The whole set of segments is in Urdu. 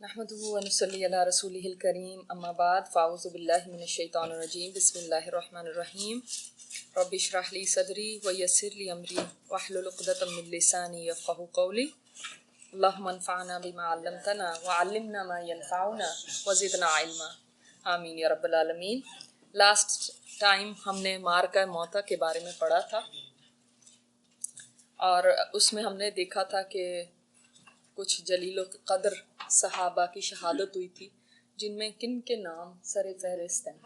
نحمده ونصلي على رسوله الكريم اما بعد فاعوذ بالله من الشيطان الرجيم بسم الله الرحمن الرحيم رب اشرح لي صدري ويسر لي امري واحلل عقدة من لساني يفقهوا قولي اللهم انفعنا بما علمتنا وعلمنا ما ينفعنا وزدنا علما آمین یا رب العالمین۔ لاسٹ ٹائم ہم نے معرکہ موتا کے بارے میں پڑھا تھا اور اس میں ہم نے دیکھا تھا کہ کچھ جلیل القدر صحابہ کی شہادت ہوئی تھی، جن میں کن کے نام سر فہرست ہیں؟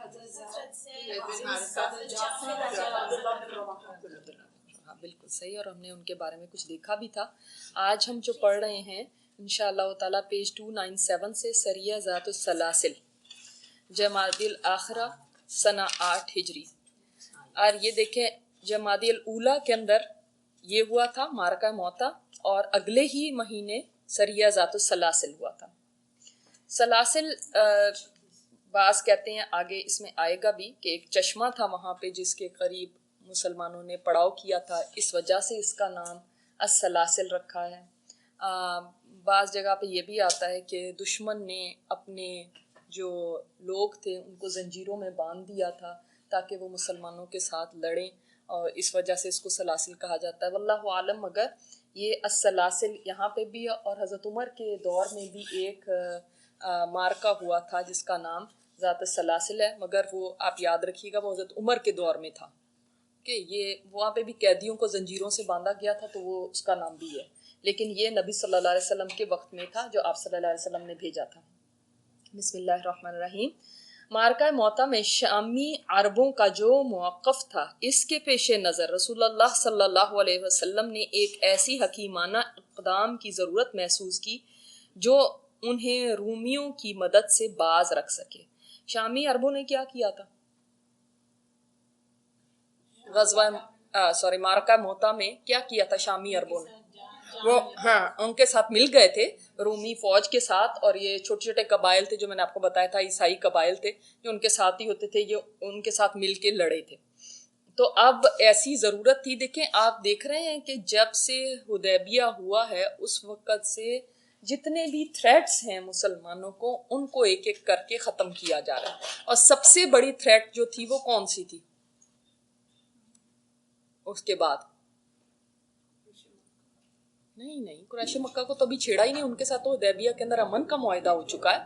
ہاں بالکل صحیح، اور ہم نے ان کے بارے میں کچھ دیکھا بھی تھا۔ آج ہم جو پڑھ رہے ہیں انشاءاللہ تعالیٰ پیج 297 سے سریہ ذات السلاسل، جمادی الاخرہ سنہ 8 ہجری۔ اور یہ دیکھیں جمادی الاولیٰ کے اندر یہ ہوا تھا معرکہ موتا، اور اگلے ہی مہینے سریہ ذات السلاسل ہوا تھا۔ سلاسل بعض کہتے ہیں آگے اس میں آئے گا بھی کہ ایک چشمہ تھا وہاں پہ جس کے قریب مسلمانوں نے پڑاؤ کیا تھا، اس وجہ سے اس کا نام السلاسل رکھا ہے۔ بعض جگہ پہ یہ بھی آتا ہے کہ دشمن نے اپنے جو لوگ تھے ان کو زنجیروں میں باندھ دیا تھا تاکہ وہ مسلمانوں کے ساتھ لڑیں، اور اس وجہ سے اس کو سلاسل کہا جاتا ہے۔ واللہ عالم، مگر یہ السلاسل یہاں پہ بھی، اور حضرت عمر کے دور میں بھی ایک معرکہ ہوا تھا جس کا نام ذات السلاسل ہے، مگر وہ آپ یاد رکھیے گا وہ حضرت عمر کے دور میں تھا کہ یہ وہاں پہ بھی قیدیوں کو زنجیروں سے باندھا گیا تھا، تو وہ اس کا نام بھی ہے، لیکن یہ نبی صلی اللہ علیہ وسلم کے وقت میں تھا جو آپ صلی اللہ علیہ وسلم نے بھیجا تھا۔ بسم اللہ الرحمن الرحیم۔ معرکہ موتا میں شامی عربوں کا جو موقف تھا، اس کے پیش نظر رسول اللہ صلی اللہ علیہ وسلم نے ایک ایسی حکیمانہ اقدام کی ضرورت محسوس کی جو انہیں رومیوں کی مدد سے باز رکھ سکے۔ شامی عربوں نے کیا کیا تھا؟ معرکہ موتا میں کیا کیا تھا شامی عربوں نے؟ وہ ان کے ساتھ مل گئے تھے رومی فوج کے ساتھ، اور یہ چھوٹے چھوٹے قبائل تھے جو میں نے آپ کو بتایا تھا، عیسائی قبائل تھے جو ان کے ساتھ ہی ہوتے تھے، یہ ان کے ساتھ مل کے لڑے تھے۔ تو اب ایسی ضرورت تھی، دیکھیں آپ دیکھ رہے ہیں کہ جب سے حدیبیہ ہوا ہے اس وقت سے جتنے بھی تھریٹس ہیں مسلمانوں کو، ان کو ایک ایک کر کے ختم کیا جا رہا ہے، اور سب سے بڑی تھریٹ جو تھی وہ کون سی تھی اس کے بعد؟ نہیں قریش مکہ کو تو ابھی چھیڑا ہی نہیں، ان کے ساتھ تو حدیبیہ کے اندر امن کا معاہدہ ہو چکا ہے،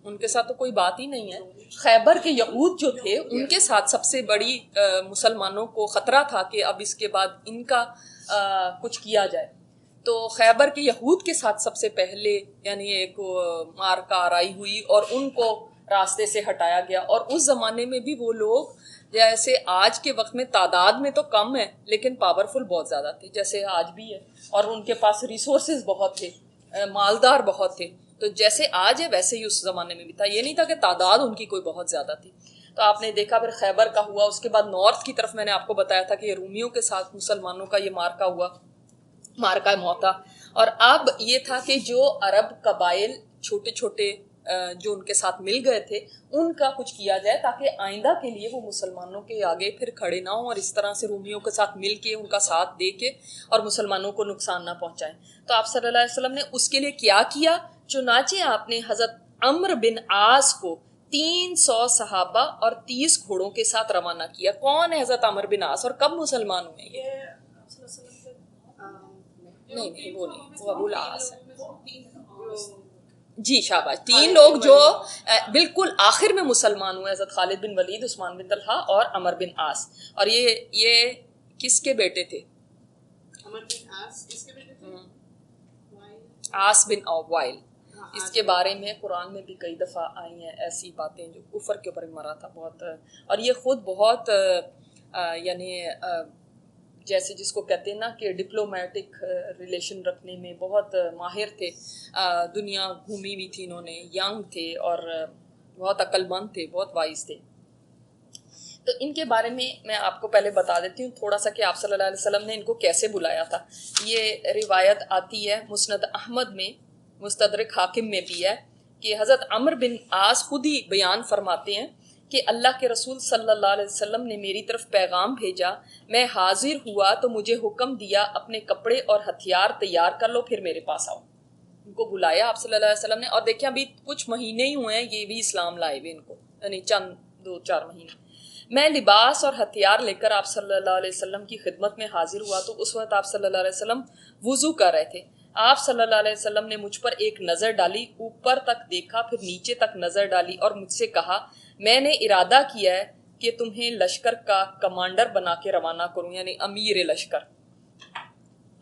ان کے ساتھ تو کوئی بات ہی نہیں ہے۔ خیبر کے یہود جو تھے ان کے ساتھ سب سے بڑی مسلمانوں کو خطرہ تھا کہ اب اس کے بعد ان کا کچھ کیا جائے، تو خیبر کے یہود کے ساتھ سب سے پہلے یعنی ایک معرکہ آرائی ہوئی اور ان کو راستے سے ہٹایا گیا۔ اور اس زمانے میں بھی وہ لوگ جیسے آج کے وقت میں تعداد میں تو کم ہے لیکن پاورفل بہت زیادہ تھے، جیسے آج بھی ہے، اور ان کے پاس ریسورسز بہت تھے، مالدار بہت تھے، تو جیسے آج ہے ویسے ہی اس زمانے میں بھی تھا، یہ نہیں تھا کہ تعداد ان کی کوئی بہت زیادہ تھی۔ تو آپ نے دیکھا پھر خیبر کا ہوا، اس کے بعد نارتھ کی طرف میں نے آپ کو بتایا تھا کہ رومیوں کے ساتھ مسلمانوں کا یہ معرکہ ہوا، معرکہ موتا۔ اور اب یہ تھا کہ جو عرب قبائل چھوٹے چھوٹے جو ان کے ساتھ مل گئے تھے ان کا کچھ کیا جائے تاکہ آئندہ کے لیے وہ مسلمانوں کے آگے پھر کھڑے نہ ہوں، اور اس طرح سے رومیوں کے ساتھ مل کے ان کا ساتھ دے کے اور مسلمانوں کو نقصان نہ پہنچائیں۔ تو آپ صلی اللہ علیہ وسلم نے اس کے لیے کیا کیا؟ چنانچہ آپ نے حضرت عمرو بن عاص کو 300 صحابہ اور 30 گھوڑوں کے ساتھ روانہ کیا۔ کون ہے حضرت عمرو بن عاص اور کب مسلمان ہوئے؟ نہیں وہ نہیں، وہ ابو العاص ہے۔ جی شاباش، 3 لوگ جو بالکل آخر میں مسلمان ہوئے، حضرت خالد بن ولید، عثمان بن طلحہ اور عمرو بن عاص۔ اور یہ کس کے بیٹے تھے؟ عمرو بن عاص کس کے بیٹے تھے؟ عاص بن وائل۔ اس کے بارے میں قرآن میں بھی کئی دفعہ آئی ہیں ایسی باتیں جو کفر کے اوپر مرا تھا بہت، اور یہ خود بہت یعنی جیسے جس کو کہتے ہیں نا کہ ڈپلومیٹک ریلیشن رکھنے میں بہت ماہر تھے، دنیا گھومی ہوئی تھی انہوں نے، ینگ تھے اور بہت عقل مند تھے، بہت وائز تھے۔ تو ان کے بارے میں آپ کو پہلے بتا دیتی ہوں تھوڑا سا کہ آپ صلی اللہ علیہ وسلم نے ان کو کیسے بلایا تھا۔ یہ روایت آتی ہے مسند احمد میں، مستدرک حاکم میں بھی ہے کہ حضرت عمرو بن عاص خود ہی بیان فرماتے ہیں کہ اللہ کے رسول صلی اللہ علیہ وسلم نے میری طرف پیغام بھیجا، میں حاضر ہوا تو مجھے حکم دیا اپنے کپڑے اور ہتھیار تیار کر لو، پھر میرے پاس آؤ۔ کو بلایا آپ صلی اللہ علیہ وسلم نے، اور دیکھیں ابھی کچھ مہینے ہی ہوئے ہیں یہ بھی اسلام لائے ہوئے ان کو، یعنی چند 2-4 مہینے۔ میں لباس اور ہتھیار لے کر آپ صلی اللہ علیہ وسلم کی خدمت میں حاضر ہوا تو اس وقت آپ صلی اللہ علیہ وسلم وضو کر رہے تھے۔ آپ صلی اللہ علیہ وسلم نے مجھ پر ایک نظر ڈالی، اوپر تک دیکھا، پھر نیچے تک نظر ڈالی اور مجھ سے کہا میں نے ارادہ کیا ہے کہ تمہیں لشکر کا کمانڈر بنا کے روانہ کروں، یعنی امیر لشکر۔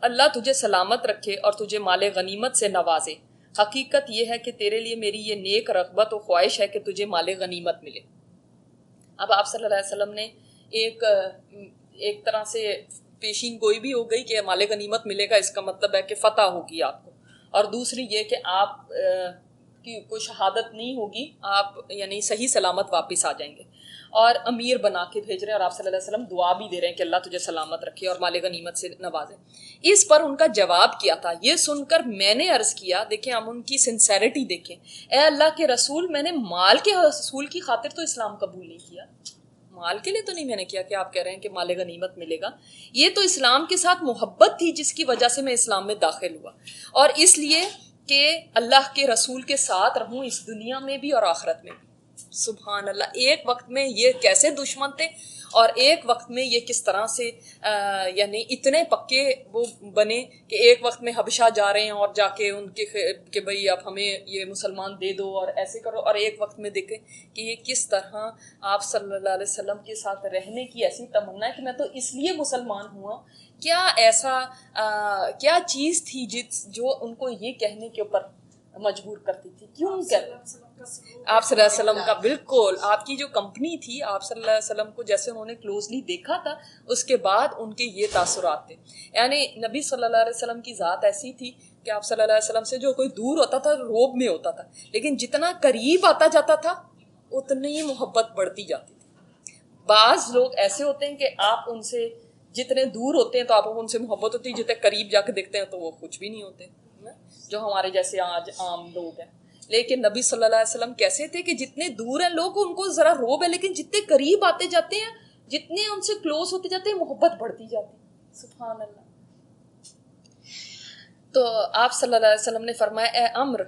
اللہ تجھے سلامت رکھے اور تجھے مال غنیمت سے نوازے۔ حقیقت یہ ہے کہ تیرے لیے میری یہ نیک رغبت و خواہش ہے کہ تجھے مال غنیمت ملے۔ اب آپ صلی اللہ علیہ وسلم نے ایک طرح سے پیشین گوئی بھی ہو گئی کہ مال غنیمت ملے گا، اس کا مطلب ہے کہ فتح ہوگی آپ کو، اور دوسری یہ کہ آپ کی کوئی شہادت نہیں ہوگی، آپ یعنی صحیح سلامت واپس آ جائیں گے، اور امیر بنا کے بھیج رہے ہیں، اور آپ صلی اللہ علیہ وسلم دعا بھی دے رہے ہیں کہ اللہ تجھے سلامت رکھے اور مال غنیمت سے نوازے۔ اس پر ان کا جواب کیا تھا؟ یہ سن کر میں نے عرض کیا، دیکھیں ہم ان کی سنسیریٹی دیکھیں، اے اللہ کے رسول میں نے مال کے حصول کی خاطر تو اسلام قبول نہیں کیا، مال کے لیے تو نہیں میں نے کیا کہ آپ کہہ رہے ہیں کہ مال غنیمت ملے گا، یہ تو اسلام کے ساتھ محبت تھی جس کی وجہ سے میں اسلام میں داخل ہوا، اور اس لیے کہ اللہ کے رسول کے ساتھ رہوں اس دنیا میں بھی اور آخرت میں بھی۔ سبحان اللہ، ایک وقت میں یہ کیسے دشمن تھے اور ایک وقت میں یہ کس طرح سے یعنی اتنے پکے وہ بنے کہ ایک وقت میں حبشہ جا رہے ہیں اور جا کے ان کے کہ بھئی اب ہمیں یہ مسلمان دے دو اور ایسے کرو، اور ایک وقت میں دیکھیں کہ یہ کس طرح آپ صلی اللہ علیہ وسلم کے ساتھ رہنے کی ایسی تمنا ہے کہ میں تو اس لیے مسلمان ہوا۔ کیا ایسا کیا چیز تھی جو ان کو یہ کہنے کے اوپر مجبور کرتی تھی؟ کیوں کہتے آپ صلی اللہ علیہ وسلم کا بالکل آپ کی جو کمپنی تھی، آپ صلی اللہ علیہ وسلم کو جیسے انہوں نے کلوزلی دیکھا تھا، اس کے بعد ان کے یہ تاثرات تھے، یعنی نبی صلی اللہ علیہ وسلم کی ذات ایسی تھی کہ آپ صلی اللہ علیہ وسلم سے جو کوئی دور ہوتا تھا روب میں ہوتا تھا، لیکن جتنا قریب آتا جاتا تھا اتنی محبت بڑھتی جاتی تھی۔ بعض لوگ ایسے ہوتے ہیں کہ آپ ان سے جتنے دور ہوتے ہیں تو آپ ان سے محبت ہوتی ہے، جتنے قریب جا کے دیکھتے ہیں تو وہ کچھ بھی نہیں ہوتے، جو ہمارے جیسے آج عام لوگ ہیں۔ لیکن نبی صلی اللہ علیہ وسلم کیسے تھے کہ جتنے دور ہیں لوگ ان کو ذرا روب ہے، لیکن جتنے قریب آتے جاتے ہیں، جتنے ان سے کلوز ہوتے جاتے ہیں، محبت بڑھتی جاتی ہے۔ سبحان اللہ۔ تو آپ صلی اللہ علیہ وسلم نے فرمایا اے عمرو،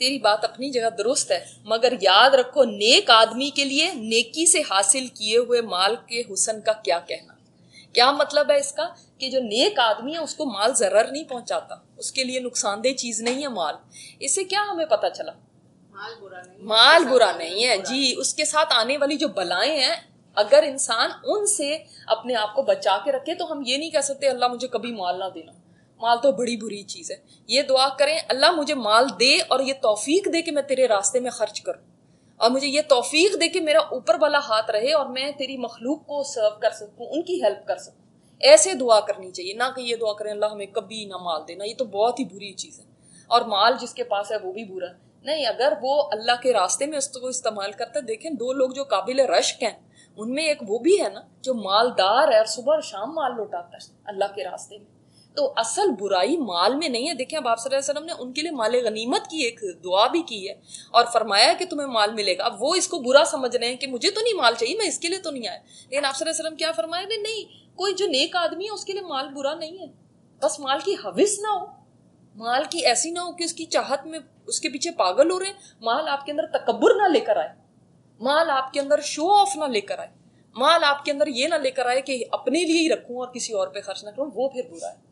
تیری بات اپنی جگہ درست ہے، مگر یاد رکھو نیک آدمی کے لیے نیکی سے حاصل کیے ہوئے مال کے حسن کا کیا کہنا۔ کیا مطلب ہے اس کا؟ کہ جو نیک آدمی ہے اس کو مال ضرر نہیں پہنچاتا، اس کے لیے نقصان دہ چیز نہیں ہے مال۔ اس سے کیا ہمیں پتہ چلا؟ مال برا نہیں ہے جی، اس کے ساتھ آنے والی جو بلائیں ہیں اگر انسان ان سے اپنے آپ کو بچا کے رکھے تو ہم یہ نہیں کہہ سکتے اللہ مجھے کبھی مال نہ دینا، مال تو بڑی بری چیز ہے۔ یہ دعا کریں اللہ مجھے مال دے اور یہ توفیق دے کہ میں تیرے راستے میں خرچ کروں، اور مجھے یہ توفیق دے کہ میرا اوپر والا ہاتھ رہے اور میں تیری مخلوق کو سرو کر سکوں، ان کی ہیلپ کر سکوں۔ ایسے دعا کرنی چاہیے، نہ کہ یہ دعا کریں اللہ ہمیں کبھی نہ مال دینا، یہ تو بہت ہی بری چیز ہے، اور مال جس کے پاس ہے وہ بھی برا نہیں۔ اگر وہ اللہ کے راستے میں اس کو استعمال کرتا ہے، دیکھیں 2 لوگ جو قابل رشک ہیں ان میں ایک وہ بھی ہے نا جو مالدار ہے اور صبح اور شام مال لوٹاتا ہے اللہ کے راستے میں، تو اصل برائی مال میں نہیں ہے۔ دیکھیں اب آپ صلی اللہ علیہ وسلم نے ان کے لیے مال غنیمت کی ایک دعا بھی کی ہے اور فرمایا کہ تمہیں مال ملے گا۔ اب وہ اس کو برا سمجھ رہے ہیں کہ مجھے تو نہیں مال چاہیے، میں اس کے لیے تو نہیں آیا، لیکن آپ صلی اللہ علیہ وسلم کیا فرمایا؟ نہیں، کوئی جو نیک آدمی ہے اس کے لیے مال برا نہیں ہے، بس مال کی ہوس نہ ہو، مال کی ایسی نہ ہو کہ اس کی چاہت میں اس کے پیچھے پاگل ہو رہے ہیں، مال آپ کے اندر تکبر نہ لے کر آئے، مال آپ کے اندر شو آف نہ لے کر آئے، مال آپ کے اندر یہ نہ لے کر آئے کہ اپنے لیے ہی رکھوں اور کسی اور پہ خرچ نہ کروں، وہ پھر برا ہے۔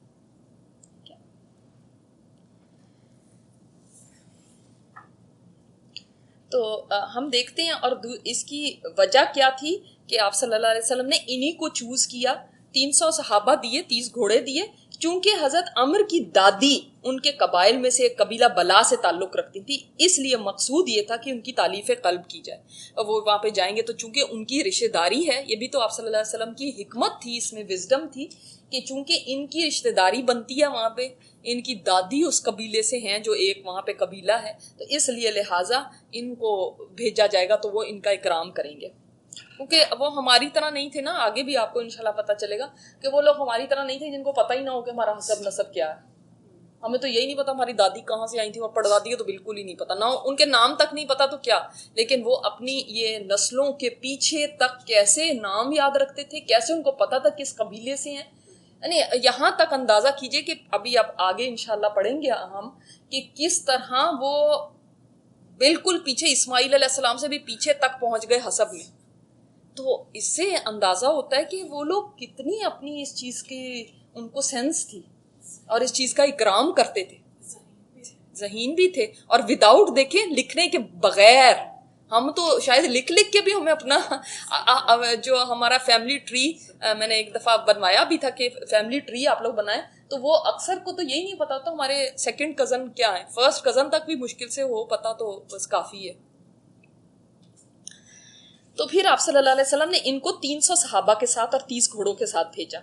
تو ہم دیکھتے ہیں، اور اس کی وجہ کیا تھی کہ آپ صلی اللہ علیہ وسلم نے انہی کو چوز کیا، 300 صحابہ دیے، 30 گھوڑے دیے، چونکہ حضرت عمر کی دادی ان کے قبائل میں سے ایک قبیلہ بلا سے تعلق رکھتی تھی، اس لیے مقصود یہ تھا کہ ان کی تالیف قلب کی جائے، اور وہ وہاں پہ جائیں گے تو چونکہ ان کی رشتہ داری ہے، یہ بھی تو آپ صلی اللہ علیہ وسلم کی حکمت تھی، اس میں وزڈم تھی کہ چونکہ ان کی رشتہ داری بنتی ہے وہاں پہ، ان کی دادی اس قبیلے سے ہیں جو ایک وہاں پہ قبیلہ ہے، تو اس لیے لہٰذا ان کو بھیجا جائے گا تو وہ ان کا اکرام کریں گے، کیونکہ وہ ہماری طرح نہیں تھے نا، آگے بھی آپ کو انشاءاللہ پتہ چلے گا کہ وہ لوگ ہماری طرح نہیں تھے جن کو پتہ ہی نہ ہو کہ ہمارا حسب نسب کیا ہے۔ ہمیں تو یہی نہیں پتا ہماری دادی کہاں سے آئی تھی، اور پڑدادی کو تو بالکل ہی نہیں پتا، نہ ان کے نام تک نہیں پتا تو کیا، لیکن وہ اپنی یہ نسلوں کے پیچھے تک کیسے نام یاد رکھتے تھے، کیسے ان کو پتا تھا کس قبیلے سے ہیں، یعنی یہاں تک اندازہ کیجئے کہ ابھی اب آگے انشاءاللہ پڑھیں گے ہم کہ کس طرح وہ بالکل پیچھے اسماعیل علیہ السلام سے بھی پیچھے تک پہنچ گئے حسب میں. تو اس سے اندازہ ہوتا ہے کہ وہ لوگ کتنی اپنی اس چیز کی ان کو سینس تھی اور اس چیز کا اکرام کرتے تھے, ذہین بھی تھے. اور وداؤٹ دیکھیں لکھنے کے بغیر, ہم تو شاید لکھ کے بھی ہمیں اپنا جو ہمارا فیملی ٹری, میں نے ایک دفعہ بنوایا بھی تھا کہ فیملی ٹری آپ لوگ بنائیں, تو وہ اکثر کو تو یہی نہیں پتا ہوتا ہمارے سیکنڈ کزن کیا ہے, فرسٹ کزن تک بھی مشکل سے ہو پتا تو بس کافی ہے. تو پھر آپ صلی اللہ علیہ وسلم نے ان کو 300 صحابہ کے ساتھ اور 30 گھوڑوں کے ساتھ بھیجا.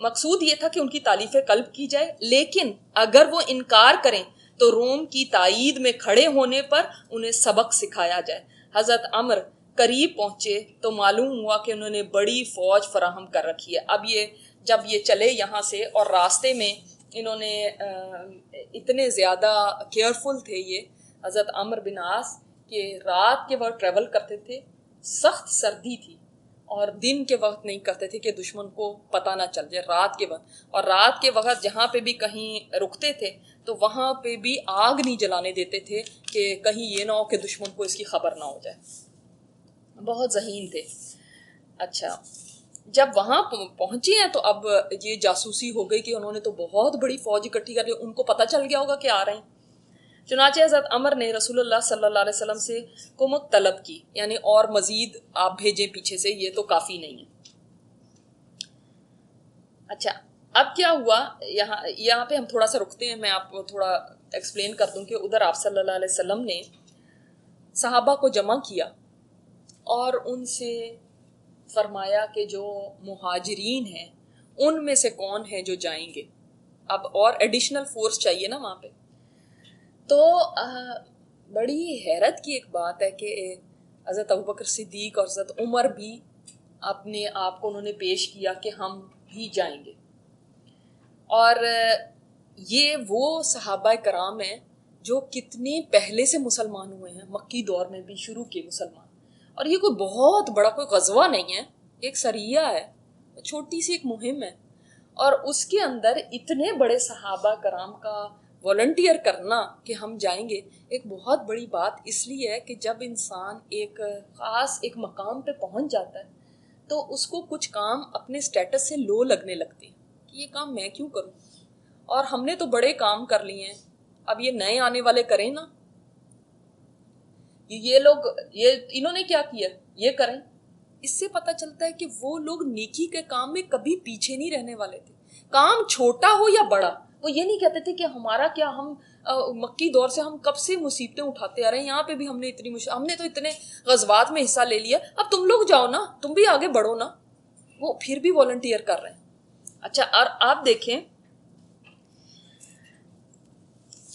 مقصود یہ تھا کہ ان کی تعلیف قلب کی جائے, لیکن اگر وہ انکار کریں تو روم کی تائید میں کھڑے ہونے پر انہیں سبق سکھایا جائے. حضرت عمر قریب پہنچے تو معلوم ہوا کہ انہوں نے بڑی فوج فراہم کر رکھی ہے. اب جب یہ چلے یہاں سے اور راستے میں انہوں نے اتنے زیادہ کیئرفل تھے یہ حضرت عمر بن عاص کہ رات کے وقت ٹریول کرتے تھے, سخت سردی تھی, اور دن کے وقت نہیں کرتے تھے کہ دشمن کو پتہ نہ چل جائے, رات کے وقت. اور رات کے وقت جہاں پہ بھی کہیں رکتے تھے تو وہاں پہ بھی آگ نہیں جلانے دیتے تھے کہ کہیں یہ نہ ہو کہ دشمن کو اس کی خبر نہ ہو جائے. بہت ذہین تھے. اچھا, جب وہاں پہنچے ہیں تو اب یہ جاسوسی ہو گئی کہ انہوں نے تو بہت بڑی فوج اکٹھی کر لی, ان کو پتہ چل گیا ہوگا کہ آ رہے ہیں. چنانچہ حضرت عمر نے رسول اللہ صلی اللہ علیہ وسلم سے کمک طلب کی, یعنی اور مزید آپ بھیجیں پیچھے سے, یہ تو کافی نہیں ہے. اچھا, اب کیا ہوا, یہاں پہ ہم تھوڑا سا رکتے ہیں, میں آپ کو تھوڑا ایکسپلین کر دوں کہ ادھر آپ صلی اللہ علیہ وسلم نے صحابہ کو جمع کیا اور ان سے فرمایا کہ جو مہاجرین ہیں ان میں سے کون ہیں جو جائیں گے. اب اور ایڈیشنل فورس چاہیے نا وہاں پہ. تو بڑی حیرت کی ایک بات ہے کہ حضرت ابوبکر صدیق اور حضرت عمر بھی اپنے آپ کو انہوں نے پیش کیا کہ ہم بھی جائیں گے. اور یہ وہ صحابہ کرام ہیں جو کتنے پہلے سے مسلمان ہوئے ہیں, مکی دور میں بھی شروع کے مسلمان. اور یہ کوئی بہت بڑا کوئی غزوہ نہیں ہے, ایک سریہ ہے, چھوٹی سی ایک مہم ہے, اور اس کے اندر اتنے بڑے صحابہ کرام کا والنٹیئر کرنا کہ ہم جائیں گے ایک بہت بڑی بات اس لیے ہے کہ جب انسان ایک خاص ایک مقام پہ پہنچ جاتا ہے تو اس کو کچھ کام اپنے سٹیٹس سے لو لگنے لگتے ہیں کہ یہ کام میں کیوں کروں, اور ہم نے تو بڑے کام کر لیے ہیں, اب یہ نئے آنے والے کریں نا, یہ لوگ انہوں نے کیا کیا یہ کریں. اس سے پتہ چلتا ہے کہ وہ لوگ نیکی کے کام میں کبھی پیچھے نہیں رہنے والے تھے, کام چھوٹا ہو یا بڑا. وہ یہ نہیں کہتے تھے کہ ہمارا کیا, ہم مکی دور سے ہم کب سے مصیبتیں اٹھاتے آ رہے ہیں, یہاں پہ بھی ہم نے تو اتنے غزوات میں حصہ لے لیا, اب تم لوگ جاؤ نا, تم بھی آگے بڑھو نا. وہ پھر بھی والنٹیئر کر رہے ہیں. اچھا, اور آپ دیکھیں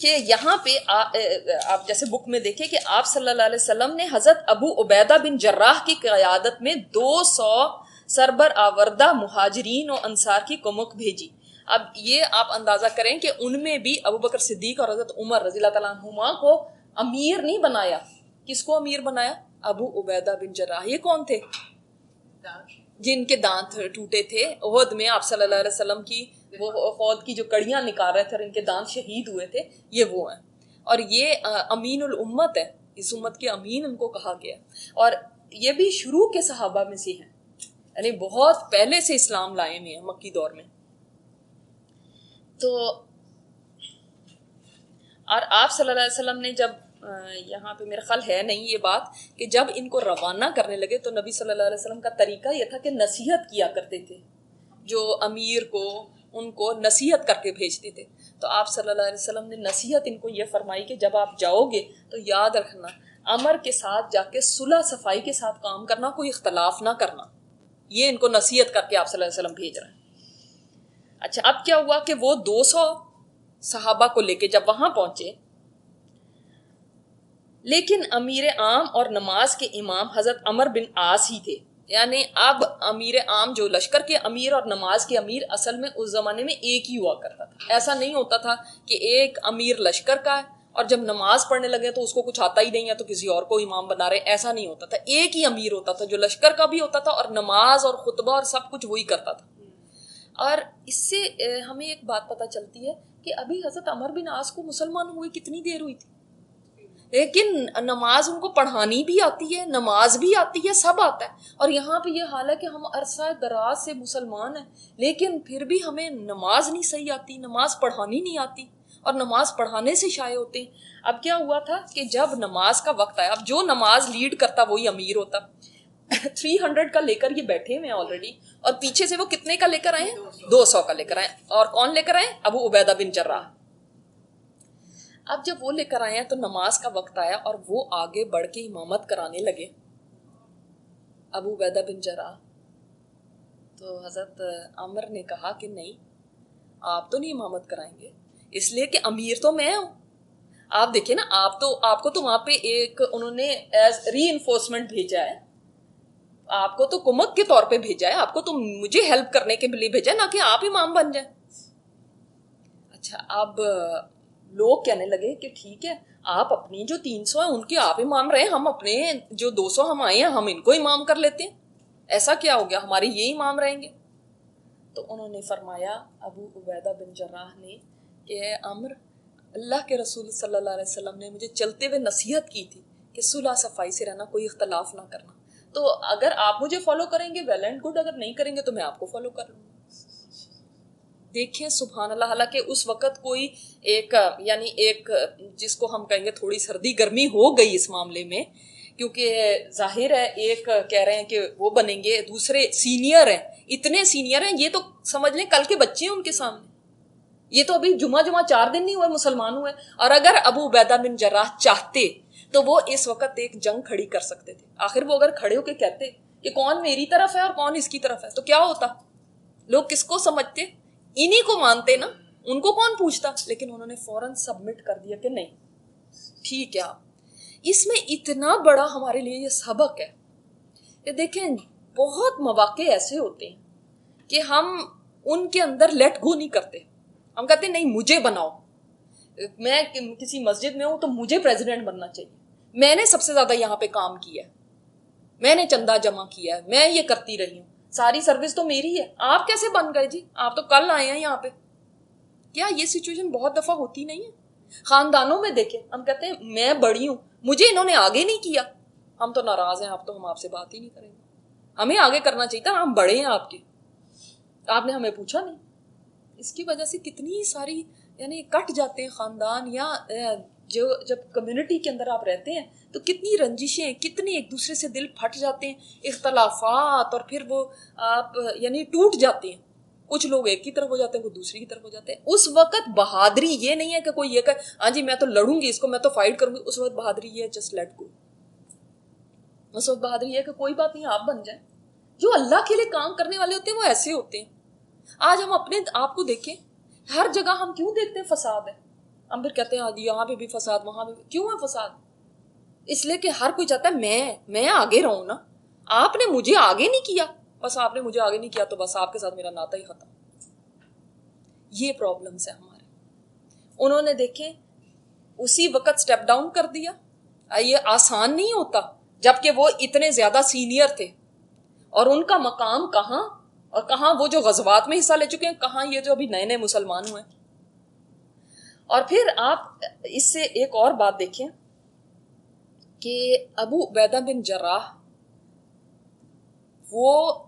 کہ یہاں پہ آپ جیسے بک میں دیکھیں کہ آپ صلی اللہ علیہ وسلم نے حضرت ابو عبیدہ بن جراح کی قیادت میں 200 سربر آوردہ مہاجرین و انصار کی کمک بھیجی. اب یہ آپ اندازہ کریں کہ ان میں بھی ابو بکر صدیق اور حضرت عمر رضی اللہ تعالیٰ عنہما کو امیر نہیں بنایا. کس کو امیر بنایا؟ ابو عبیدہ بن جراح. یہ کون تھے؟ جن کے دانت ٹوٹے تھے احد میں, آپ صلی اللہ علیہ وسلم کی وہ خود کی جو کڑیاں نکال رہے تھے اور ان کے دانت شہید ہوئے تھے, یہ وہ ہیں. اور یہ امین الامت ہے, اس امت کے امین ان کو کہا گیا. اور یہ بھی شروع کے صحابہ میں سے ہیں, یعنی بہت پہلے سے اسلام لائے ہوئے ہیں مکی دور میں. تو اور آپ صلی اللہ علیہ وسلم نے جب یہاں پہ میرا خیال ہے نہیں یہ بات کہ جب ان کو روانہ کرنے لگے تو نبی صلی اللہ علیہ وسلم کا طریقہ یہ تھا کہ نصیحت کیا کرتے تھے, جو امیر کو ان کو نصیحت کر کے بھیجتے تھے. تو آپ صلی اللہ علیہ وسلم نے نصیحت ان کو یہ فرمائی کہ جب آپ جاؤ گے تو یاد رکھنا امر کے ساتھ جا کے صلح صفائی کے ساتھ کام کرنا, کوئی اختلاف نہ کرنا. یہ ان کو نصیحت کر کے آپ صلی اللہ علیہ وسلم بھیج رہے ہیں. اچھا, اب کیا ہوا کہ وہ 200 صحابہ کو لے کے جب وہاں پہنچے, لیکن امیر عام اور نماز کے امام حضرت عمر بن عاص ہی تھے. یعنی اب امیر عام جو لشکر کے امیر اور نماز کے امیر اصل میں اس زمانے میں ایک ہی ہوا کرتا تھا. ایسا نہیں ہوتا تھا کہ ایک امیر لشکر کا ہے اور جب نماز پڑھنے لگے تو اس کو کچھ آتا ہی نہیں ہے تو کسی اور کو امام بنا رہے. ایسا نہیں ہوتا تھا, ایک ہی امیر ہوتا تھا جو لشکر کا بھی ہوتا تھا اور نماز اور خطبہ اور سب کچھ وہی کرتا تھا. اور اس سے ہمیں ایک بات پتہ چلتی ہے کہ ابھی حضرت عمر بن عاص کو مسلمان ہوئے کتنی دیر ہوئی تھی, لیکن نماز ان کو پڑھانی بھی آتی ہے, نماز بھی آتی ہے, سب آتا ہے. اور یہاں پہ یہ حال ہے کہ ہم عرصہ دراز سے مسلمان ہیں لیکن پھر بھی ہمیں نماز نہیں صحیح آتی, نماز پڑھانی نہیں آتی اور نماز پڑھانے سے شائع ہوتے ہیں. اب کیا ہوا تھا کہ جب نماز کا وقت آیا, اب جو نماز لیڈ کرتا وہی امیر ہوتا. 300 کا لے کر یہ بیٹھے ہوئے ہیں آلریڈی, اور پیچھے سے وہ کتنے کا لے کر آئے ہیں, 200 کا لے کر آئے. اور کون لے کر آئے, ابو عبیدہ بن جراح. اب جب وہ لے کر آئے ہیں تو نماز کا وقت آیا اور وہ آگے بڑھ کے امامت کرانے لگے, ابو عبیدہ بن جراح. تو حضرت عمر نے کہا کہ نہیں, آپ تو نہیں امامت کرائیں گے, اس لیے کہ امیر تو میں ہوں. آپ دیکھیں نا, آپ کو تو وہاں پہ ایک انہوں نے ایز ری انفورسمنٹ بھیجا ہے, آپ کو تو کمک کے طور پہ بھیجا ہے, آپ کو تو مجھے ہیلپ کرنے کے لیے بھیجا ہے, نہ کہ آپ امام بن جائیں. اچھا, اب لوگ کہنے لگے کہ ٹھیک ہے, آپ اپنی جو 300 ہیں ان کے آپ امام رہے, ہم اپنے جو 200 ہم آئے ہیں ہم ان کو امام کر لیتے ہیں. ایسا کیا ہو گیا, ہمارے یہ امام رہیں گے. تو انہوں نے فرمایا ابو عبیدہ بن جراح نے کہ عمر, اللہ کے رسول صلی اللہ علیہ وسلم نے مجھے چلتے ہوئے نصیحت کی تھی کہ صلح صفائی سے رہنا, کوئی اختلاف نہ کرنا. تو اگر آپ مجھے فالو کریں گے ویل اینڈ گڈ, اگر نہیں کریں گے تو میں آپ کو فالو کر لوں گا. دیکھیں سبحان اللہ, حالانکہ اس وقت کوئی ایک جس کو ہم کہیں گے تھوڑی سردی گرمی ہو گئی اس معاملے میں, کیونکہ ظاہر ہے ایک کہہ رہے ہیں کہ وہ بنیں گے, دوسرے سینئر ہیں, اتنے سینئر ہیں, یہ تو سمجھ لیں کل کے بچے ہیں ان کے سامنے. یہ تو ابھی جمعہ 4 دن نہیں ہوئے مسلمان ہوئے, اور اگر ابو عبیدہ بن جراح چاہتے تو وہ اس وقت ایک جنگ کھڑی کر سکتے تھے. آخر وہ اگر کھڑے ہو کے کہتے کہ کون میری طرف ہے اور کون اس کی طرف ہے تو کیا ہوتا, لوگ کس کو سمجھتے, انہی کو مانتے نا, ان کو کون پوچھتا. لیکن انہوں نے فوراً سبمٹ کر دیا کہ نہیں ٹھیک ہے. اس میں اتنا بڑا ہمارے لیے یہ سبق ہے کہ دیکھیں بہت مواقع ایسے ہوتے ہیں کہ ہم ان کے اندر لیٹ گو نہیں کرتے. ہم کہتے ہیں نہیں مجھے بناؤ, میں کسی مسجد میں ہوں تو مجھے پریزیڈنٹ بننا چاہیے, میں نے سب سے زیادہ یہاں پہ کام کیا ہے, میں نے چندہ جمع کیا ہے, میں یہ کرتی رہی ہوں, ساری سروس تو میری ہے, آپ کیسے بن گئے جی, آپ تو کل آئے ہیں یہاں پہ. کیا یہ سچویشن بہت دفعہ ہوتی نہیں ہے؟ خاندانوں میں دیکھیں, ہم کہتے ہیں میں بڑی ہوں, مجھے انہوں نے آگے نہیں کیا, ہم تو ناراض ہیں, ہم آپ سے بات ہی نہیں کریں گے, ہمیں آگے کرنا چاہیے تھا, ہم بڑے ہیں آپ کے, آپ نے ہمیں پوچھا نہیں. اس کی وجہ سے کتنی ساری کٹ جاتے ہیں خاندان, یا جب کمیونٹی کے اندر آپ رہتے ہیں تو کتنی رنجشیں, کتنی ایک دوسرے سے دل پھٹ جاتے ہیں, اختلافات, اور پھر وہ آپ ٹوٹ جاتے ہیں. کچھ لوگ ایک کی طرف ہو جاتے ہیں, وہ دوسری کی طرف ہو جاتے ہیں. اس وقت بہادری یہ نہیں ہے کہ کوئی یہ کہے ہاں جی میں تو لڑوں گی اس کو, میں تو فائٹ کروں گی. اس وقت بہادری یہ ہے جسٹ لیٹ گو. اس وقت بہادری یہ ہے کہ کوئی بات نہیں, آپ بن جائیں. جو اللہ کے لیے کام کرنے والے ہوتے ہیں وہ ایسے ہوتے ہیں. آج ہم اپنے آپ کو دیکھیں, ہر جگہ ہم کیوں دیکھتے ہیں فساد ہے, ہم پھر کہتے ہیں آج یہاں پہ بھی فساد, وہاں پہ کیوں ہے فساد, اس لیے کہ ہر کوئی چاہتا ہے میں آگے رہوں نا, آپ نے مجھے آگے نہیں کیا, بس آپ نے مجھے آگے نہیں کیا تو بس آپ کے ساتھ میرا ناتا ہی ختم. یہ پرابلمس ہے ہمارے. انہوں نے دیکھیں اسی وقت سٹیپ ڈاؤن کر دیا. یہ آسان نہیں ہوتا جبکہ وہ اتنے زیادہ سینئر تھے, اور ان کا مقام کہاں, اور کہاں وہ جو غزوات میں حصہ لے چکے ہیں, کہاں یہ جو ابھی نئے نئے مسلمان ہوئے. اور پھر آپ اس سے ایک اور بات دیکھیں کہ ابو عبیدہ بن جراح وہ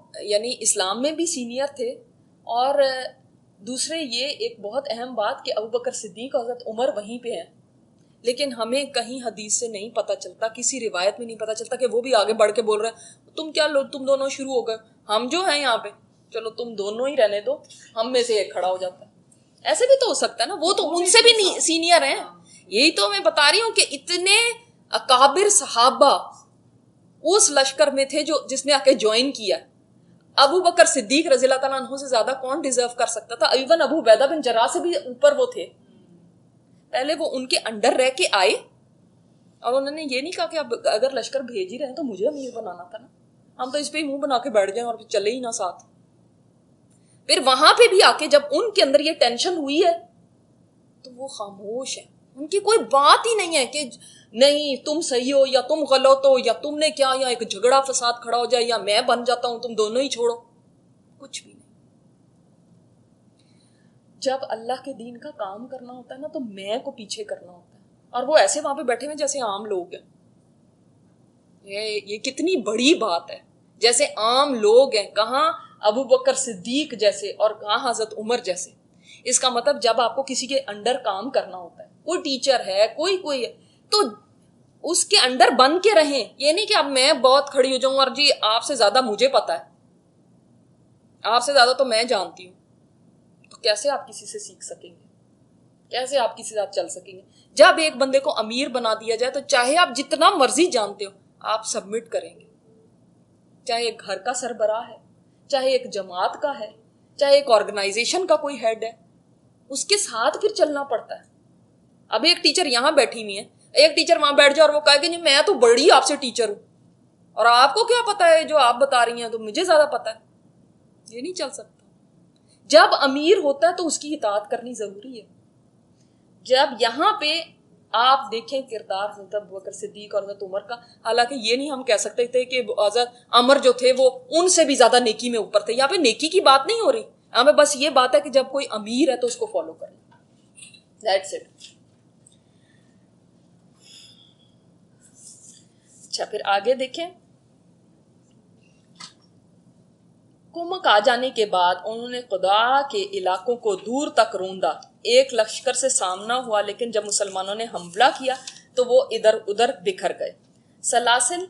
اسلام میں بھی سینئر تھے, اور دوسرے یہ ایک بہت اہم بات کہ ابو بکر صدیق اور حضرت عمر وہیں پہ ہیں, لیکن ہمیں کہیں حدیث سے نہیں پتہ چلتا, کسی روایت میں نہیں پتہ چلتا کہ وہ بھی آگے بڑھ کے بول رہے ہیں تم کیا لو, تم دونوں شروع ہو گئے, ہم جو ہیں یہاں پہ چلو تم دونوں ہی رہنے دو, ہم میں سے ایک کھڑا ہو جاتا ہے. ایسے بھی تو ہو سکتا ہے نا, وہ تو ان سے بھی سینئر ہیں. یہی تو میں بتا رہی ہوں کہ اتنے اکابر صحابہ اس لشکر میں تھے جس نے آ کے جوائن کیا. ابو بکر صدیق رضی اللہ تعالیٰ عنہ سے زیادہ کون ڈیزرو کر سکتا تھا؟ ایون ابو عبیدہ بن جراح سے بھی اوپر وہ تھے. پہلے وہ ان کے انڈر رہ کے آئے, اور انہوں نے یہ نہیں کہا کہ اب اگر لشکر بھیج ہی رہے ہیں تو مجھے امیر بنانا تھا نا, ہم تو اس پہ ہی منہ بنا کے بیٹھ جائیں اور چلے ہی نہ ساتھ. پھر وہاں پہ بھی آ کے جب ان کے اندر یہ ٹینشن ہوئی ہے تو وہ خاموش ہے, ان کی کوئی بات ہی نہیں ہے کہ نہیں تم صحیح ہو یا تم غلط ہو یا تم نے کیا، یا ایک جھگڑا فساد کھڑا ہو جائے یا میں بن جاتا ہوں، تم دونوں ہی چھوڑو، کچھ بھی نہیں۔ جب اللہ کے دین کا کام کرنا ہوتا ہے نا تو میں کو پیچھے کرنا ہوتا ہے، اور وہ ایسے وہاں پہ بیٹھے ہوئے جیسے عام لوگ ہیں۔ یہ کتنی بڑی بات ہے، جیسے عام لوگ ہیں، کہاں ابو بکر صدیق جیسے اور کہاں حضرت عمر جیسے۔ اس کا مطلب جب آپ کو کسی کے انڈر کام کرنا ہوتا ہے، کوئی ٹیچر ہے، کوئی ہے، تو اس کے انڈر بن کے رہیں۔ یہ نہیں کہ اب میں بہت کھڑی ہو جاؤں اور جی آپ سے زیادہ مجھے پتا ہے، آپ سے زیادہ تو میں جانتی ہوں، تو کیسے آپ کسی سے سیکھ سکیں گے، کیسے آپ کسی ساتھ چل سکیں گے؟ جب ایک بندے کو امیر بنا دیا جائے تو چاہے آپ جتنا مرضی جانتے ہو آپ سبمٹ کریں گے، چاہے ایک گھر کا سربراہ ہے، چاہے ایک جماعت کا ہے، چاہے ایک آرگنائزیشن کا کوئی ہیڈ ہے، اس کے ساتھ پھر چلنا پڑتا ہے۔ اب ایک ٹیچر یہاں بیٹھی ہوئی ہے، ایک ٹیچر وہاں بیٹھ جائے اور وہ کہے کہ نہیں میں تو بڑی آپ سے ٹیچر ہوں اور آپ کو کیا پتا ہے جو آپ بتا رہی ہیں تو مجھے زیادہ پتا ہے، یہ نہیں چل سکتا۔ جب امیر ہوتا ہے تو اس کی اطاعت کرنی ضروری ہے۔ جب یہاں پہ آپ دیکھیں کردار حضرت ابوبکر صدیق اور حضرت عمر کا، حالانکہ یہ نہیں ہم کہہ سکتے تھے کہ حضرت عمر جو تھے وہ ان سے بھی زیادہ نیکی میں اوپر تھے، یہاں پہ نیکی کی بات نہیں ہو رہی، یہاں پہ بس یہ بات ہے کہ جب کوئی امیر ہے تو اس کو فالو کرنا، دیٹس اٹ۔ اچھا پھر آگے دیکھیں، کمک آ جانے کے بعد انہوں نے خدا کے علاقوں کو دور تک روندا، ایک لشکر سے سامنا ہوا، لیکن جب مسلمانوں نے حملہ کیا تو وہ ادھر ادھر بکھر گئے۔ سلاسل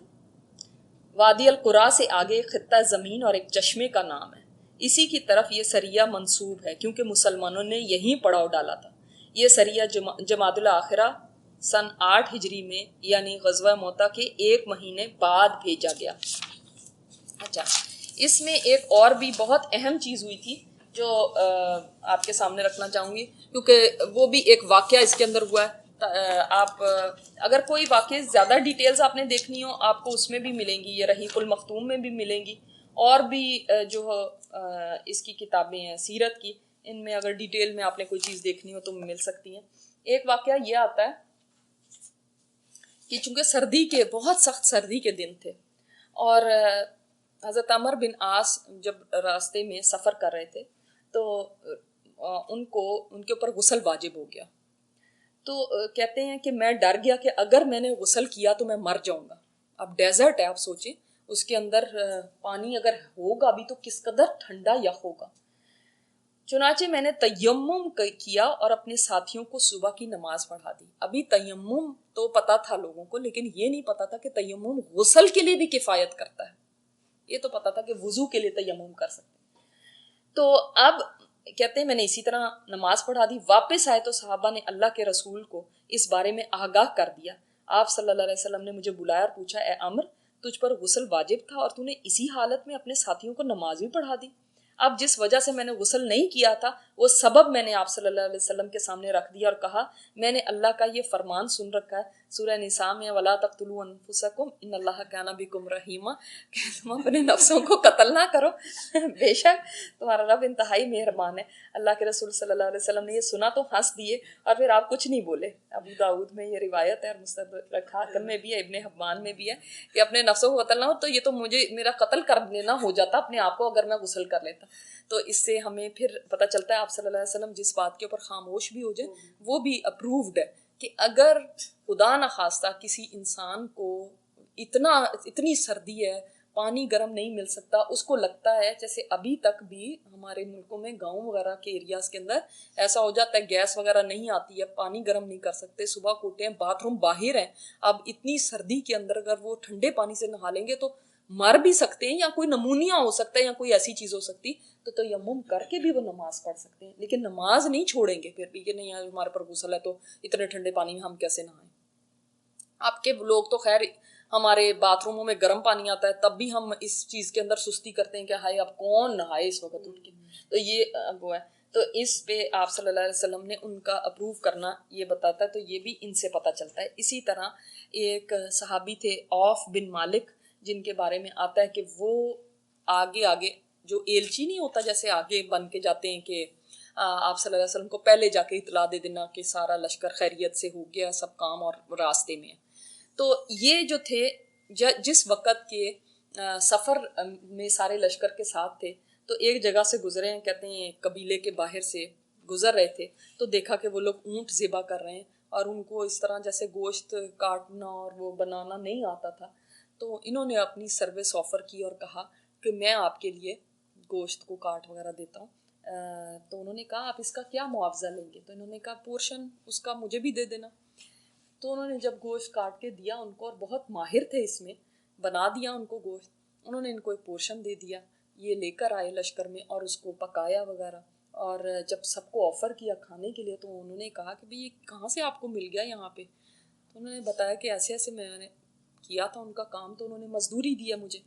وادی القرا سے آگے خطہ زمین اور ایک چشمے کا نام ہے، اسی کی طرف یہ سریہ منسوب ہے کیونکہ مسلمانوں نے یہیں پڑاؤ ڈالا تھا۔ یہ سریہ جمادی الاخرہ سن 8 ہجری میں یعنی غزوہ موتا کے 1 مہینے بعد بھیجا گیا۔ اچھا اس میں ایک اور بھی بہت اہم چیز ہوئی تھی جو آپ کے سامنے رکھنا چاہوں گی، کیونکہ وہ بھی ایک واقعہ اس کے اندر ہوا ہے۔ آپ اگر کوئی واقعی زیادہ ڈیٹیلز آپ نے دیکھنی ہو آپ کو اس میں بھی ملیں گی، یہ رحیق المختوم میں بھی ملیں گی، اور بھی جو اس کی کتابیں ہیں سیرت کی، ان میں اگر ڈیٹیل میں آپ نے کوئی چیز دیکھنی ہو تو مل سکتی ہیں۔ ایک واقعہ یہ آتا ہے کہ چونکہ سردی کے بہت سخت سردی کے دن تھے اور حضرت عمر بن عاص جب راستے میں سفر کر رہے تھے تو ان کے اوپر غسل واجب ہو گیا، تو کہتے ہیں کہ میں ڈر گیا کہ اگر میں نے غسل کیا تو میں مر جاؤں گا۔ اب ڈیزرٹ ہے، آپ سوچیں اس کے اندر پانی اگر ہوگا بھی تو کس قدر ٹھنڈا یخ ہوگا۔ چنانچہ میں نے تیمم کیا اور اپنے ساتھیوں کو صبح کی نماز پڑھا دی۔ ابھی تیمم تو پتا تھا لوگوں کو، لیکن یہ نہیں پتا تھا کہ تیمم غسل کے لیے بھی کفایت کرتا ہے۔ یہ تو پتا تھا کہ وضو کے لیے تیمم کر سکتے ہیں۔ تو اب کہتے ہیں میں نے اسی طرح نماز پڑھا دی، واپس آئے تو صحابہ نے اللہ کے رسول کو اس بارے میں آگاہ کر دیا۔ آپ صلی اللہ علیہ وسلم نے مجھے بلایا اور پوچھا اے عمر تجھ پر غسل واجب تھا اور تو نے اسی حالت میں اپنے ساتھیوں کو نماز بھی پڑھا دی؟ اب جس وجہ سے میں نے غسل نہیں کیا تھا وہ سبب میں نے آپ صلی اللہ علیہ وسلم کے سامنے رکھ دیا اور کہا میں نے اللہ کا یہ فرمان سن رکھا ہے سورہ نساء میں وَلَا تَقْتُلُوا أَنفُسَكُمْ إِنَّ اللَّهَ كَانَ بِكُمْ رَحِيمًا، کہ تم اپنے نفسوں کو قتل نہ کرو، بے شک تمہارا رب انتہائی مہربان ہے۔ اللہ کے رسول صلی اللہ علیہ وسلم نے یہ سنا تو ہنس دیے اور پھر آپ کچھ نہیں بولے۔ ابو داؤد میں یہ روایت ہے اور مستدرک حاکم میں بھی ہے، ابن حبان میں بھی ہے کہ اپنے نفسوں کو قتل نہ ہو، تو یہ تو مجھے میرا قتل کر لینا ہو جاتا اپنے آپ کو اگر میں غسل کر لیتا۔ تو اس سے ہمیں پھر پتہ چلتا ہے آپ صلی اللہ علیہ وسلم جس بات کے اوپر خاموش بھی ہو جائے وہ بھی اپرووڈ ہے، کہ اگر خدا نخواستہ کسی انسان کو اتنی سردی ہے، پانی گرم نہیں مل سکتا، اس کو لگتا ہے جیسے ابھی تک بھی ہمارے ملکوں میں گاؤں وغیرہ کے ایریاز کے اندر ایسا ہو جاتا ہے گیس وغیرہ نہیں آتی ہے، پانی گرم نہیں کر سکتے، صبح کو اٹھے ہیں باتھ روم باہر ہیں، اب اتنی سردی کے اندر اگر وہ ٹھنڈے پانی سے نہا لیں گے تو مر بھی سکتے ہیں یا کوئی نمونیا ہو سکتا ہے یا کوئی ایسی چیز ہو سکتی، تو تیمم کر کے بھی وہ نماز پڑھ سکتے ہیں، لیکن نماز نہیں چھوڑیں گے پھر بھی کہ نہیں ہمارے پر غسل ہے تو اتنے ٹھنڈے پانی میں ہم کیسے نہائیں۔ آپ کے لوگ تو خیر ہمارے باتھ روموں میں گرم پانی آتا ہے تب بھی ہم اس چیز کے اندر سستی کرتے ہیں کہ ہائے اب کون نہائے اس وقت اٹھ کے، تو یہ وہ ہے۔ تو اس پہ آپ صلی اللہ علیہ وسلم نے ان کا اپروو کرنا یہ بتاتا ہے، تو یہ بھی ان سے پتہ چلتا ہے۔ اسی طرح ایک صحابی تھے عوف بن مالک جن کے بارے میں آتا ہے کہ وہ آگے جو ایلچی نہیں ہوتا جیسے آگے بن کے جاتے ہیں کہ آپ صلی اللہ علیہ وسلم کو پہلے جا کے اطلاع دے دینا کہ سارا لشکر خیریت سے ہو گیا، سب کام اور راستے میں. تو یہ جو تھے جس وقت کے سفر میں سارے لشکر کے ساتھ تھے تو ایک جگہ سے گزرے ہیں، کہتے ہیں قبیلے کے باہر سے گزر رہے تھے تو دیکھا کہ وہ لوگ اونٹ ذبح کر رہے ہیں اور ان کو اس طرح جیسے گوشت کاٹنا اور وہ بنانا نہیں آتا تھا. تو انہوں نے اپنی سروس آفر کی اور کہا کہ میں آپ کے لیے گوشت کو کاٹ وغیرہ دیتا ہوں. تو انہوں نے کہا آپ اس کا کیا معاوضہ لیں گے؟ تو انہوں نے کہا پورشن اس کا مجھے بھی دے دینا. تو انہوں نے جب گوشت کاٹ کے دیا ان کو، اور بہت ماہر تھے اس میں، بنا دیا ان کو گوشت، انہوں نے ان کو ایک پورشن دے دیا. یہ لے کر آئے لشکر میں اور اس کو پکایا وغیرہ، اور جب سب کو آفر کیا کھانے کے لیے تو انہوں نے کہا کہ بھئی یہ کہاں سے آپ کو مل گیا یہاں پہ؟ تو انہوں نے بتایا کہ ایسے ایسے میں نے کیا تھا ان کا کام، تو انہوں نے مزدوری دیا مجھے.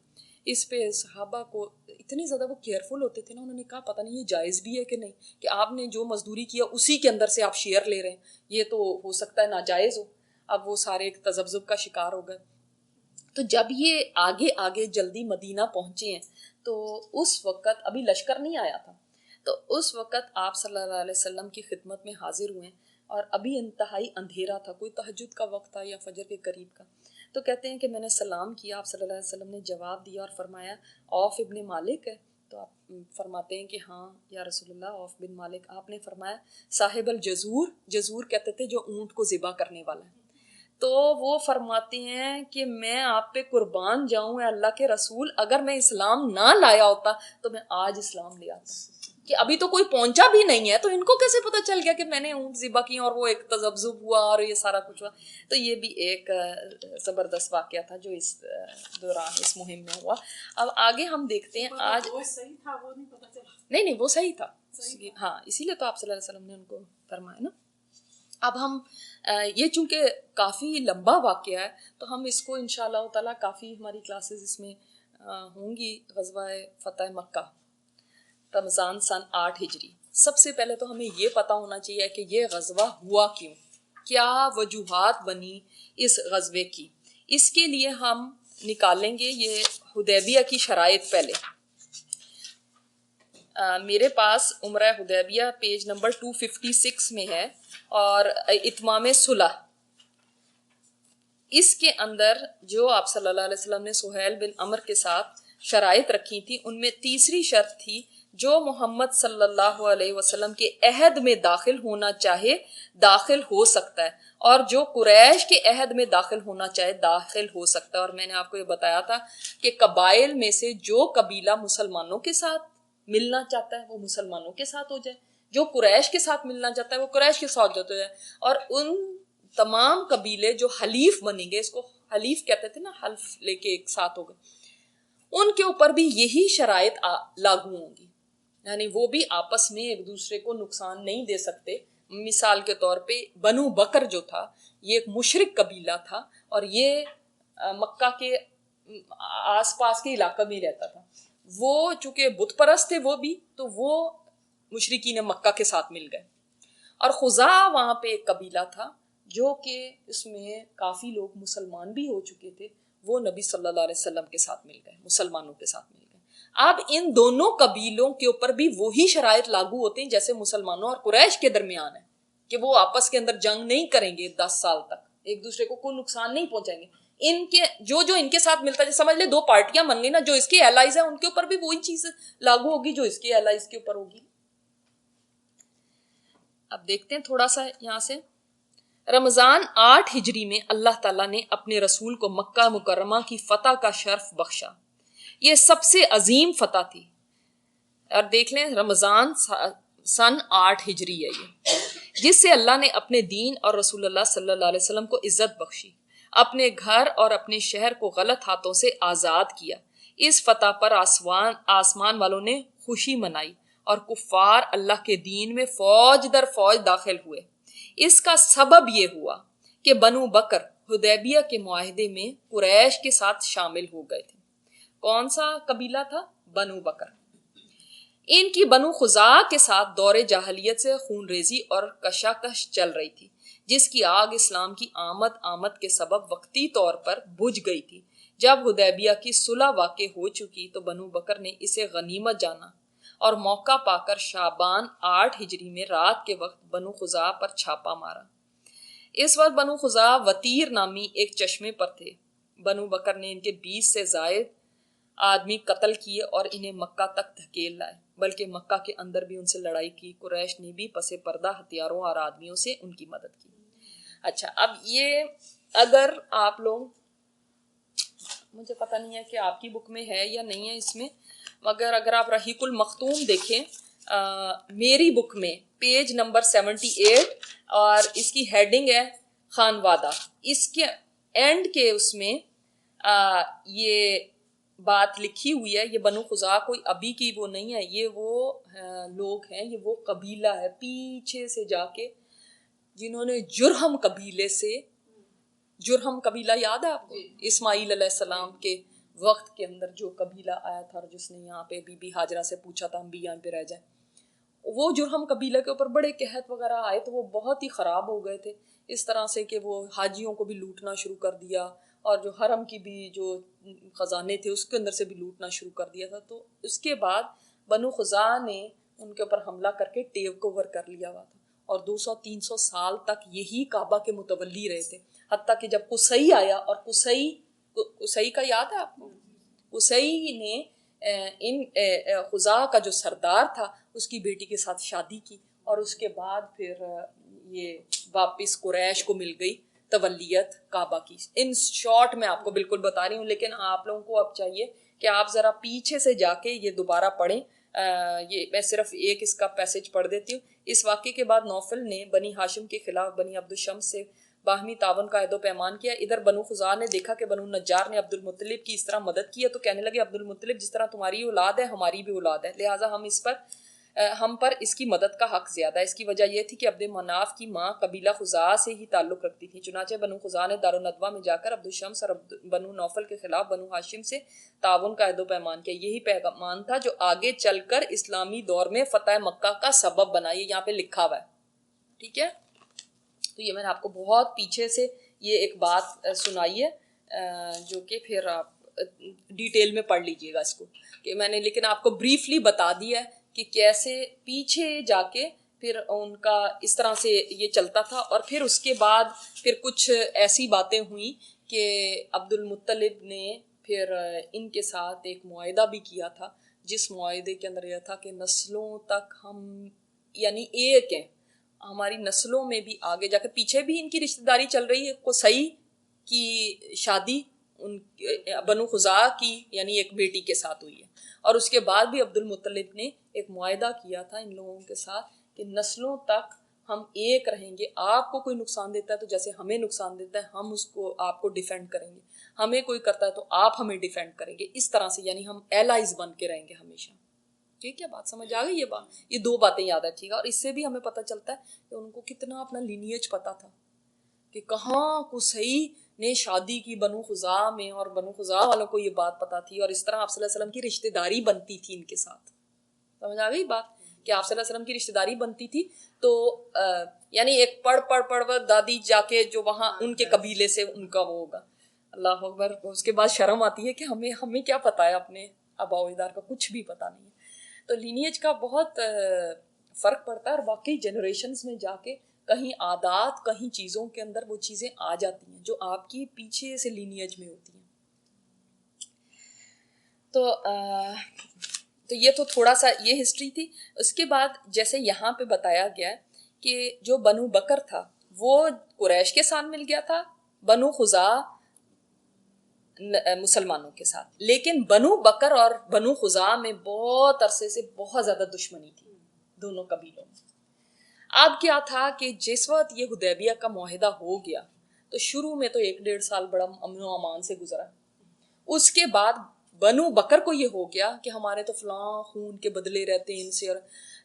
اس پہ صحابہ کو اتنی زیادہ وہ کیئرفل ہوتے تھے نا، انہوں نے کہا پتہ نہیں یہ جائز بھی ہے کہ نہیں کہ آپ نے جو مزدوری کیا اسی کے اندر سے آپ شیئر لے رہے ہیں، یہ تو ہو سکتا ہے ناجائز ہو. اب وہ سارے ایک تذبذب کا شکار ہو گئے. تو جب یہ آگے آگے جلدی مدینہ پہنچے ہیں تو اس وقت ابھی لشکر نہیں آیا تھا، تو اس وقت آپ صلی اللہ علیہ وسلم کی خدمت میں حاضر ہوئے اور ابھی انتہائی اندھیرا تھا، کوئی تہجد کا وقت تھا یا فجر کے قریب کا. تو کہتے ہیں کہ میں نے سلام کیا، آپ صلی اللہ علیہ وسلم نے جواب دیا اور فرمایا عوف ابن مالک ہے؟ تو آپ فرماتے ہیں کہ ہاں یا رسول اللہ عوف بن مالک. آپ نے فرمایا صاحب الجزور، جزور کہتے تھے جو اونٹ کو ذبح کرنے والا ہے. تو وہ فرماتے ہیں کہ میں آپ پہ قربان جاؤں اے اللہ کے رسول، اگر میں اسلام نہ لایا ہوتا تو میں آج اسلام لے آتا. کہ ابھی تو کوئی پہنچا بھی نہیں ہے تو ان کو کیسے پتہ چل گیا کہ میں نے اونٹ ذبح کی، اور وہ ایک تذبذب ہوا اور یہ سارا کچھ ہوا. تو یہ بھی ایک زبردست واقعہ تھا جو اس دوران اس مہم میں ہوا. اب آگے ہم دیکھتے ہیں آج نہیں وہ صحیح تھا، ہاں اسی لیے تو آپ صلی اللہ علیہ وسلم نے ان کو فرمایا نا. اب ہم یہ چونکہ کافی لمبا واقعہ ہے تو ہم اس کو انشاءاللہ تعالیٰ کافی ہماری کلاسز اس میں ہوں گی. غزوہ فتح مکہ رمضان سن 8 ہجری. سب سے پہلے تو ہمیں یہ پتہ ہونا چاہیے کہ یہ غزوہ ہوا کیوں، کیا وجوہات بنی اس غزوے کی. اس کے لیے ہم نکالیں گے یہ حدیبیہ کی شرائط. پہلے میرے پاس عمرہ حدیبیہ پیج نمبر 256 میں ہے اور اتمام صلح، اس کے اندر جو آپ صلی اللہ علیہ وسلم نے سہیل بن عمر کے ساتھ شرائط رکھی تھی ان میں تیسری شرط تھی جو محمد صلی اللہ علیہ وسلم کے عہد میں داخل ہونا چاہے داخل ہو سکتا ہے، اور جو قریش کے عہد میں داخل ہونا چاہے داخل ہو سکتا ہے. اور میں نے آپ کو یہ بتایا تھا کہ قبائل میں سے جو قبیلہ مسلمانوں کے ساتھ ملنا چاہتا ہے وہ مسلمانوں کے ساتھ ہو جائے، جو قریش کے ساتھ ملنا چاہتا ہے وہ قریش کے ساتھ ہو جائے. اور ان تمام قبیلے جو حلیف بنیں گے، اس کو حلیف کہتے تھے نا، حلف لے کے ایک ساتھ ہو گئے، ان کے اوپر بھی یہی شرائط لاگو ہوں گی. یعنی وہ بھی آپس میں ایک دوسرے کو نقصان نہیں دے سکتے. مثال کے طور پہ بنو بکر جو تھا یہ ایک مشرک قبیلہ تھا اور یہ مکہ کے آس پاس کے علاقے میں رہتا تھا. وہ چونکہ بت پرست تھے وہ بھی، تو وہ مشرکین مکہ کے ساتھ مل گئے. اور خزاع وہاں پہ ایک قبیلہ تھا جو کہ اس میں کافی لوگ مسلمان بھی ہو چکے تھے، وہ نبی صلی اللہ علیہ وسلم کے ساتھ مل گئے، مسلمانوں کے ساتھ مل گئے. اب ان دونوں قبیلوں کے اوپر بھی وہی شرائط لاگو ہوتے ہیں جیسے مسلمانوں اور قریش کے درمیان ہے کہ وہ آپس کے اندر جنگ نہیں کریں گے 10 سال تک، ایک دوسرے کو کوئی نقصان نہیں پہنچائیں گے. ان کے جو ان کے ساتھ ملتا ہے، سمجھ لے 2 پارٹیاں بن گئی نا، جو اس کے الائز ہیں ان کے اوپر بھی وہی چیز لاگو ہوگی جو اس کے الائز کے اوپر ہوگی. اب دیکھتے ہیں تھوڑا سا یہاں سے. رمضان 8 ہجری میں اللہ تعالیٰ نے اپنے رسول کو مکہ مکرمہ کی فتح کا شرف بخشا. یہ سب سے عظیم فتح تھی. اور دیکھ لیں رمضان سن 8 ہجری ہے یہ، جس سے اللہ نے اپنے دین اور رسول اللہ صلی اللہ علیہ وسلم کو عزت بخشی، اپنے گھر اور اپنے شہر کو غلط ہاتھوں سے آزاد کیا. اس فتح پر آسمان والوں نے خوشی منائی اور کفار اللہ کے دین میں فوج در فوج داخل ہوئے. اس کا سبب یہ ہوا کہ بنو بکر حدیبیہ کے معاہدے میں قریش کے ساتھ شامل ہو گئے تھے. کون سا قبیلہ تھا؟ بنو بکر. ان کی بنو خزاع کے ساتھ دور جاہلیت سے خون ریزی اور کشاکش چل رہی تھی، جس کی آگ اسلام کی آمد کے سبب وقتی طور پر بجھ گئی تھی. جب حدیبیہ کی صلح واقع ہو چکی تو بنو بکر نے اسے غنیمت جانا اور موقع پا کر شعبان 8 ہجری میں رات کے وقت بنو خزاع پر چھاپا مارا۔ اس وقت بنو خزاع وطیر نامی ایک چشمے پر تھے۔ بنو بکر نے ان کے 20 سے زائد آدمی قتل کیے اور انہیں مکہ تک دھکیل لائے، بلکہ مکہ کے اندر بھی ان سے لڑائی کی۔ قریش نے بھی پس پردہ ہتھیاروں اور آدمیوں سے ان کی مدد کی۔ اچھا، اب یہ اگر آپ لوگ، مجھے پتہ نہیں ہے کہ آپ کی بک میں ہے یا نہیں ہے اس میں، مگر اگر آپ رحیق المختوم دیکھیں میری بک میں پیج نمبر 78 اور اس کی ہیڈنگ ہے خانوادہ، اس کے اینڈ کے اس میں یہ بات لکھی ہوئی ہے، یہ بنو خزاع کوئی ابھی کی وہ نہیں ہے، یہ وہ لوگ ہیں، یہ وہ قبیلہ ہے پیچھے سے جا کے جنہوں نے جرہم قبیلے سے، جرہم قبیلہ یاد ہے آپ کو؟ اسماعیل علیہ السلام کے وقت کے اندر جو قبیلہ آیا تھا اور جس نے یہاں پہ بی بی ہاجرہ سے پوچھا تھا ہم بھی یہاں پہ رہ جائیں، وہ جرہم قبیلہ کے اوپر بڑے قحط وغیرہ آئے تو وہ بہت ہی خراب ہو گئے تھے، اس طرح سے کہ وہ حاجیوں کو بھی لوٹنا شروع کر دیا اور جو حرم کی بھی جو خزانے تھے اس کے اندر سے بھی لوٹنا شروع کر دیا تھا۔ تو اس کے بعد بنو خزاع نے ان کے اوپر حملہ کر کے ٹیک اوور کر لیا ہوا تھا اور 200-300 سال تک یہی کعبہ کے متولی رہے تھے، حتیٰ کہ جب قصی آیا اور قصی کا یاد ہے آپ کو؟ قصی نے ان خزاع کا جو سردار تھا اس کی بیٹی کے ساتھ شادی کی اور اس کے بعد پھر یہ واپس قریش کو مل گئی تولیت کعبہ کی۔ ان شارٹ میں آپ کو بالکل بتا رہی ہوں، لیکن آپ لوگوں کو اب چاہیے کہ آپ ذرا پیچھے سے جا کے یہ دوبارہ پڑھیں۔ یہ میں صرف ایک اس کا پیسج پڑھ دیتی ہوں۔ اس واقعے کے بعد نوفل نے بنی ہاشم کے خلاف بنی عبد الشمس سے باہمی تعاون کا عہد و پیمان کیا۔ ادھر بنو خزاع نے دیکھا کہ بنو نجار نے عبد المطلب کی اس طرح مدد کی ہے تو کہنے لگے عبد المطلب جس طرح تمہاری اولاد ہے ہماری بھی اولاد ہے، لہٰذا ہم پر اس کی مدد کا حق زیادہ ہے۔ اس کی وجہ یہ تھی کہ عبد مناف کی ماں قبیلہ خزاع سے ہی تعلق رکھتی تھی، چنانچہ بنو خزاع نے دارالندوہ میں جا کر عبد الشمس اور بنو نوفل کے خلاف بنو ہاشم سے تعاون کا عہد و پیمان کیا۔ یہی پیمان تھا جو آگے چل کر اسلامی دور میں فتح مکہ کا سبب بنا، یہ یہاں پہ لکھا ہوا ہے، ٹھیک ہے؟ تو یہ میں نے آپ کو بہت پیچھے سے یہ ایک بات سنائی ہے جو کہ پھر آپ ڈیٹیل میں پڑھ لیجئے گا اس کو، کہ میں نے لیکن آپ کو بریفلی بتا دیا ہے کہ کیسے پیچھے جا کے پھر ان کا اس طرح سے یہ چلتا تھا۔ اور پھر اس کے بعد پھر کچھ ایسی باتیں ہوئیں کہ عبد المطلب نے پھر ان کے ساتھ ایک معاہدہ بھی کیا تھا، جس معاہدے کے اندر یہ تھا کہ نسلوں تک ہم یعنی ایک ہیں، ہماری نسلوں میں بھی آگے جا کے، پیچھے بھی ان کی رشتہ داری چل رہی ہے، قصی کی شادی ان بنو خزاع کی یعنی ایک بیٹی کے ساتھ ہوئی ہے، اور اس کے بعد بھی عبد المطلب نے ایک معاہدہ کیا تھا ان لوگوں کے ساتھ کہ نسلوں تک ہم ایک رہیں گے، آپ کو کوئی نقصان دیتا ہے تو جیسے ہمیں نقصان دیتا ہے ہم اس کو آپ کو ڈیفینڈ کریں گے، ہمیں کوئی کرتا ہے تو آپ ہمیں ڈیفینڈ کریں گے، اس طرح سے یعنی ہم ایلائز بن کے رہیں گے ہمیشہ۔ ٹھیک ہے، بات سمجھ آ گئی؟ یہ دو باتیں یاد رکھیے گا، اور اس سے بھی ہمیں پتہ چلتا ہے کہ ان کو کتنا اپنا لینیج پتہ تھا کہ کہاں قصی نے شادی کی بنو خزاع میں، اور بنو خزاع والوں کو یہ بات پتہ تھی، اور اس طرح آپ صلی اللہ علیہ وسلم کی رشتہ داری بنتی تھی ان کے ساتھ۔ سمجھ آ گئی بات کہ آپ صلی اللہ علیہ وسلم کی رشتہ داری بنتی تھی تو یعنی ایک پڑھ دادی جا کے جو وہاں ان کے قبیلے سے ان کا وہ ہوگا، اللہ اکبر۔ اس کے بعد شرم آتی ہے کہ ہمیں کیا پتہ ہے، اپنے آباء و اجداد کا کچھ بھی پتہ نہیں ہے۔ تو لینیج کا بہت فرق پڑتا ہے، اور واقعی جنریشنز میں جا کے کہیں عادات کہیں چیزوں کے اندر وہ چیزیں آ جاتی ہیں جو آپ کی پیچھے سے لینیج میں ہوتی ہیں۔ تو یہ تو تھوڑا سا یہ ہسٹری تھی۔ اس کے بعد جیسے یہاں پہ بتایا گیا ہے کہ جو بنو بکر تھا وہ قریش کے ساتھ مل گیا تھا، بنو خزاع مسلمانوں کے ساتھ، لیکن بنو بکر اور بنو خزاع میں بہت عرصے سے بہت زیادہ دشمنی تھی دونوں قبیلوں میں۔ اب کیا تھا کہ جس وقت یہ حدیبیہ کا معاہدہ ہو گیا تو شروع میں تو 1-1.5 سال بڑا امن و امان سے گزرا، اس کے بعد بنو بکر کو یہ ہو گیا کہ ہمارے تو فلاں خون کے بدلے رہتے ہیں ان سے، اور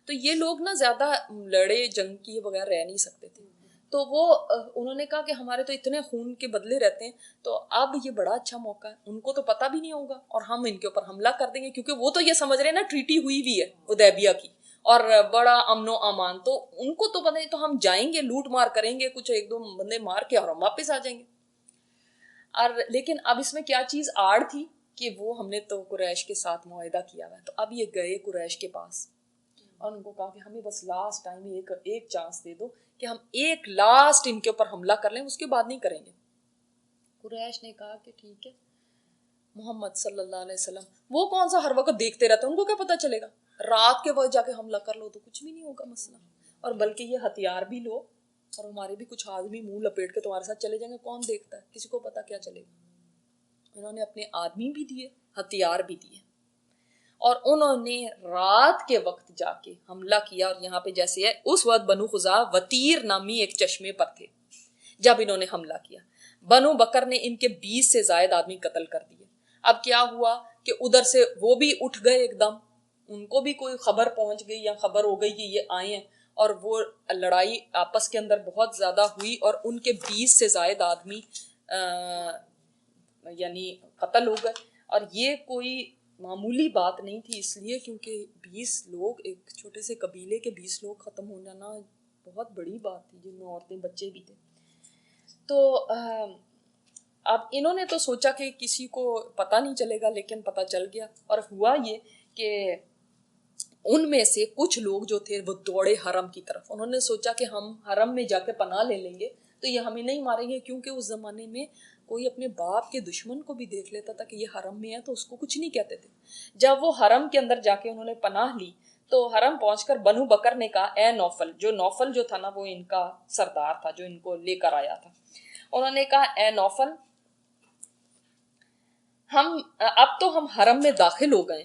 تو یہ لوگ نا زیادہ لڑے جنگ کیے بغیر رہ نہیں سکتے تھے، تو وہ انہوں نے کہا کہ ہمارے تو اتنے خون کے بدلے رہتے ہیں، تو اب یہ بڑا اچھا موقع ہے، ان کو تو پتہ بھی نہیں ہوگا اور ہم ان کے اوپر حملہ کر دیں گے، کیونکہ وہ تو یہ سمجھ رہے ہیں نا ٹریٹی ہوئی بھی ہے حدیبیہ کی اور بڑا امن و امان، تو ان کو تو پتہ نہیں، تو ہم جائیں گے لوٹ مار کریں گے، کچھ 1-2 بندے مار کے اور ہم واپس آ جائیں گے۔ اور لیکن اب اس میں کیا چیز آڑ تھی کہ وہ ہم نے تو قریش کے ساتھ معاہدہ کیا ہوا ہے. تو اب یہ گئے قریش کے پاس اور ان کو کہا کہ ہمیں بس لاسٹ ٹائم ایک چانس دے دو کہ ہم ایک لاسٹ ان کے اوپر حملہ کر لیں, اس کے بعد نہیں کریں گے. قریش نے کہا کہ ٹھیک ہے. محمد صلی اللہ علیہ وسلم وہ کون سا ہر وقت دیکھتے رہتے ہیں, ان کو کیا پتا چلے گا, رات کے وقت جا کے حملہ کر لو تو کچھ بھی نہیں ہوگا مسئلہ, اور بلکہ یہ ہتھیار بھی لو اور ہمارے بھی کچھ آدمی منہ لپیٹ کے تمہارے ساتھ چلے جائیں گے, کون دیکھتا ہے, کسی کو پتا کیا چلے گا. انہوں نے اپنے آدمی بھی دیے, ہتھیار بھی دیے, اور انہوں نے رات کے وقت جا کے حملہ کیا. اور یہاں پہ جیسے ہے اس وقت بنو خزاعہ وتیر نامی ایک چشمے پر تھے جب انہوں نے حملہ کیا. بنو بکر نے ان کے 20 سے زائد آدمی قتل کر دیے. اب کیا ہوا کہ ادھر سے وہ بھی اٹھ گئے ایک دم, ان کو بھی کوئی خبر پہنچ گئی یا خبر ہو گئی کہ یہ آئے ہیں, اور وہ لڑائی آپس کے اندر بہت زیادہ ہوئی اور ان کے 20 سے زائد آدمی یعنی قتل ہو گئے. اور یہ کوئی معمولی بات نہیں تھی, اس لیے کیونکہ 20 لوگ, ایک چھوٹے سے قبیلے کے 20 لوگ ختم ہو جانا بہت بڑی بات تھی, جن میں عورتیں بچے بھی تھے. تو اب انہوں نے تو سوچا کہ کسی کو پتہ نہیں چلے گا, لیکن پتہ چل گیا. اور ہوا یہ کہ ان میں سے کچھ لوگ جو تھے وہ دوڑے حرم کی طرف. انہوں نے سوچا کہ ہم حرم میں جا کے پناہ لے لیں گے تو یہ ہمیں نہیں ماریں گے, کیونکہ اس زمانے میں کوئی اپنے باپ کے دشمن کو بھی دیکھ لیتا تھا کہ یہ حرم میں ہے تو اس کو کچھ نہیں کہتے تھے. جب وہ حرم کے اندر جا کے انہوں نے پناہ لی تو حرم پہنچ کر بنو بکر نے کہا اے نوفل, جو نوفل جو تھا نا وہ ان کا سردار تھا جو ان کو لے کر آیا تھا, انہوں نے کہا اے نوفل, اب تو ہم حرم میں داخل ہو گئے,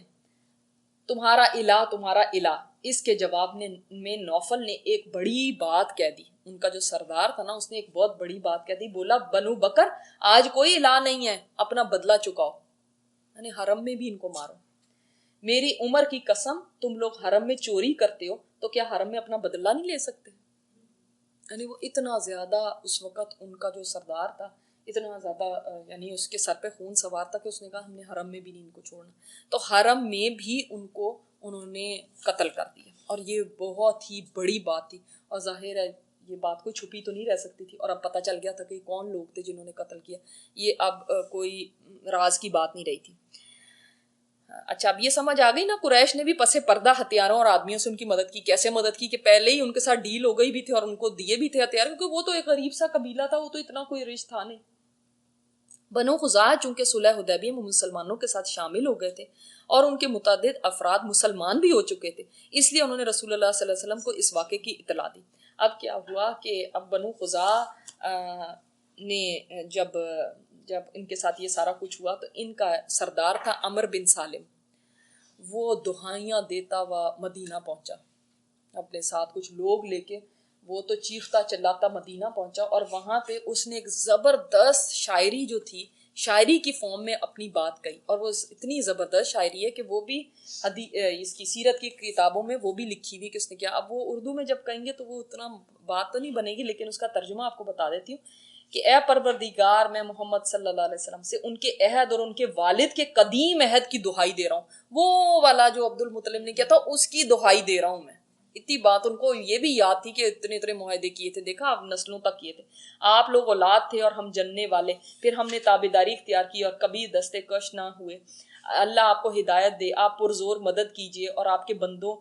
تمہارا الہ. اس کے جواب میں نوفل نے ایک بڑی بات کہہ دی. ان کا جو سردار تھا نا اس نے ایک بہت بڑی بات کہہ دی. بولا بنو بکر آج کوئی الہ نہیں ہے, اپنا بدلہ چکاؤ, یعنی حرم میں بھی ان کو مارو. میری عمر کی قسم, تم لوگ حرم میں چوری کرتے ہو تو کیا حرم میں اپنا بدلہ نہیں لے سکتے؟ یعنی وہ اتنا زیادہ اس وقت ان کا جو سردار تھا اتنا زیادہ یعنی اس کے سر پہ خون سوار تھا کہ اس نے کہا ہم نے حرم میں بھی نہیں ان کو چھوڑنا. تو حرم میں بھی ان کو انہوں نے قتل کر دیا, اور یہ بہت ہی بڑی بات تھی, اور ظاہر ہے یہ بات کوئی چھپی تو نہیں رہ سکتی تھی, اور اب پتہ چل گیا تھا کہ کون لوگ تھے جنہوں نے قتل کیا. یہ اب کوئی راز کی بات نہیں رہی تھی. اچھا, اب یہ سمجھ آ گئی نا, قریش نے بھی پس پردہ ہتھیاروں اور آدمیوں سے ان کی مدد کی. کیسے مدد کی کہ پہلے ہی ان کے ساتھ ڈیل ہو گئی بھی تھی اور ان کو دیے بھی تھے ہتھیار, کیونکہ وہ تو ایک غریب سا قبیلہ تھا, وہ تو اتنا کوئی رچ تھا نہیں. بنو خزاعہ چونکہ صلح حدیبیہ میں مسلمانوں کے ساتھ شامل ہو گئے تھے اور ان کے متعدد افراد مسلمان بھی ہو چکے تھے, اس لیے انہوں نے رسول اللہ صلی اللہ علیہ وسلم کو اس واقعے کی اطلاع دی. اب کیا ہوا کہ اب بنو خزاعہ نے جب ان کے ساتھ یہ سارا کچھ ہوا تو ان کا سردار تھا عمر بن سالم. وہ دہائیاں دیتا ہوا مدینہ پہنچا اپنے ساتھ کچھ لوگ لے کے. وہ تو چیختا چلاتا مدینہ پہنچا, اور وہاں پہ اس نے ایک زبردست شاعری جو تھی, شاعری کی فارم میں اپنی بات کہی. اور وہ اتنی زبردست شاعری ہے کہ وہ بھی اس کی سیرت کی کتابوں میں وہ بھی لکھی ہوئی کہ اس نے کیا. اب وہ اردو میں جب کہیں گے تو وہ اتنا بات تو نہیں بنے گی, لیکن اس کا ترجمہ آپ کو بتا دیتی ہوں کہ اے پروردگار, میں محمد صلی اللہ علیہ وسلم سے ان کے عہد اور ان کے والد کے قدیم عہد کی دہائی دے رہا ہوں. وہ والا جو عبد المطلب نے کیا تھا اس کی دہائی دے رہا ہوں میں. اتنی بات ان کو یہ بھی یاد تھی کہ اتنے معاہدے کیے تھے, دیکھا آپ نسلوں تک کیے تھے. آپ لوگ اولاد تھے اور ہم جننے والے, پھر ہم نے تابعداری اختیار کی اور کبھی دستے کش نہ ہوئے. اللہ آپ کو ہدایت دے, آپ پرزور مدد کیجئے اور آپ کے بندوں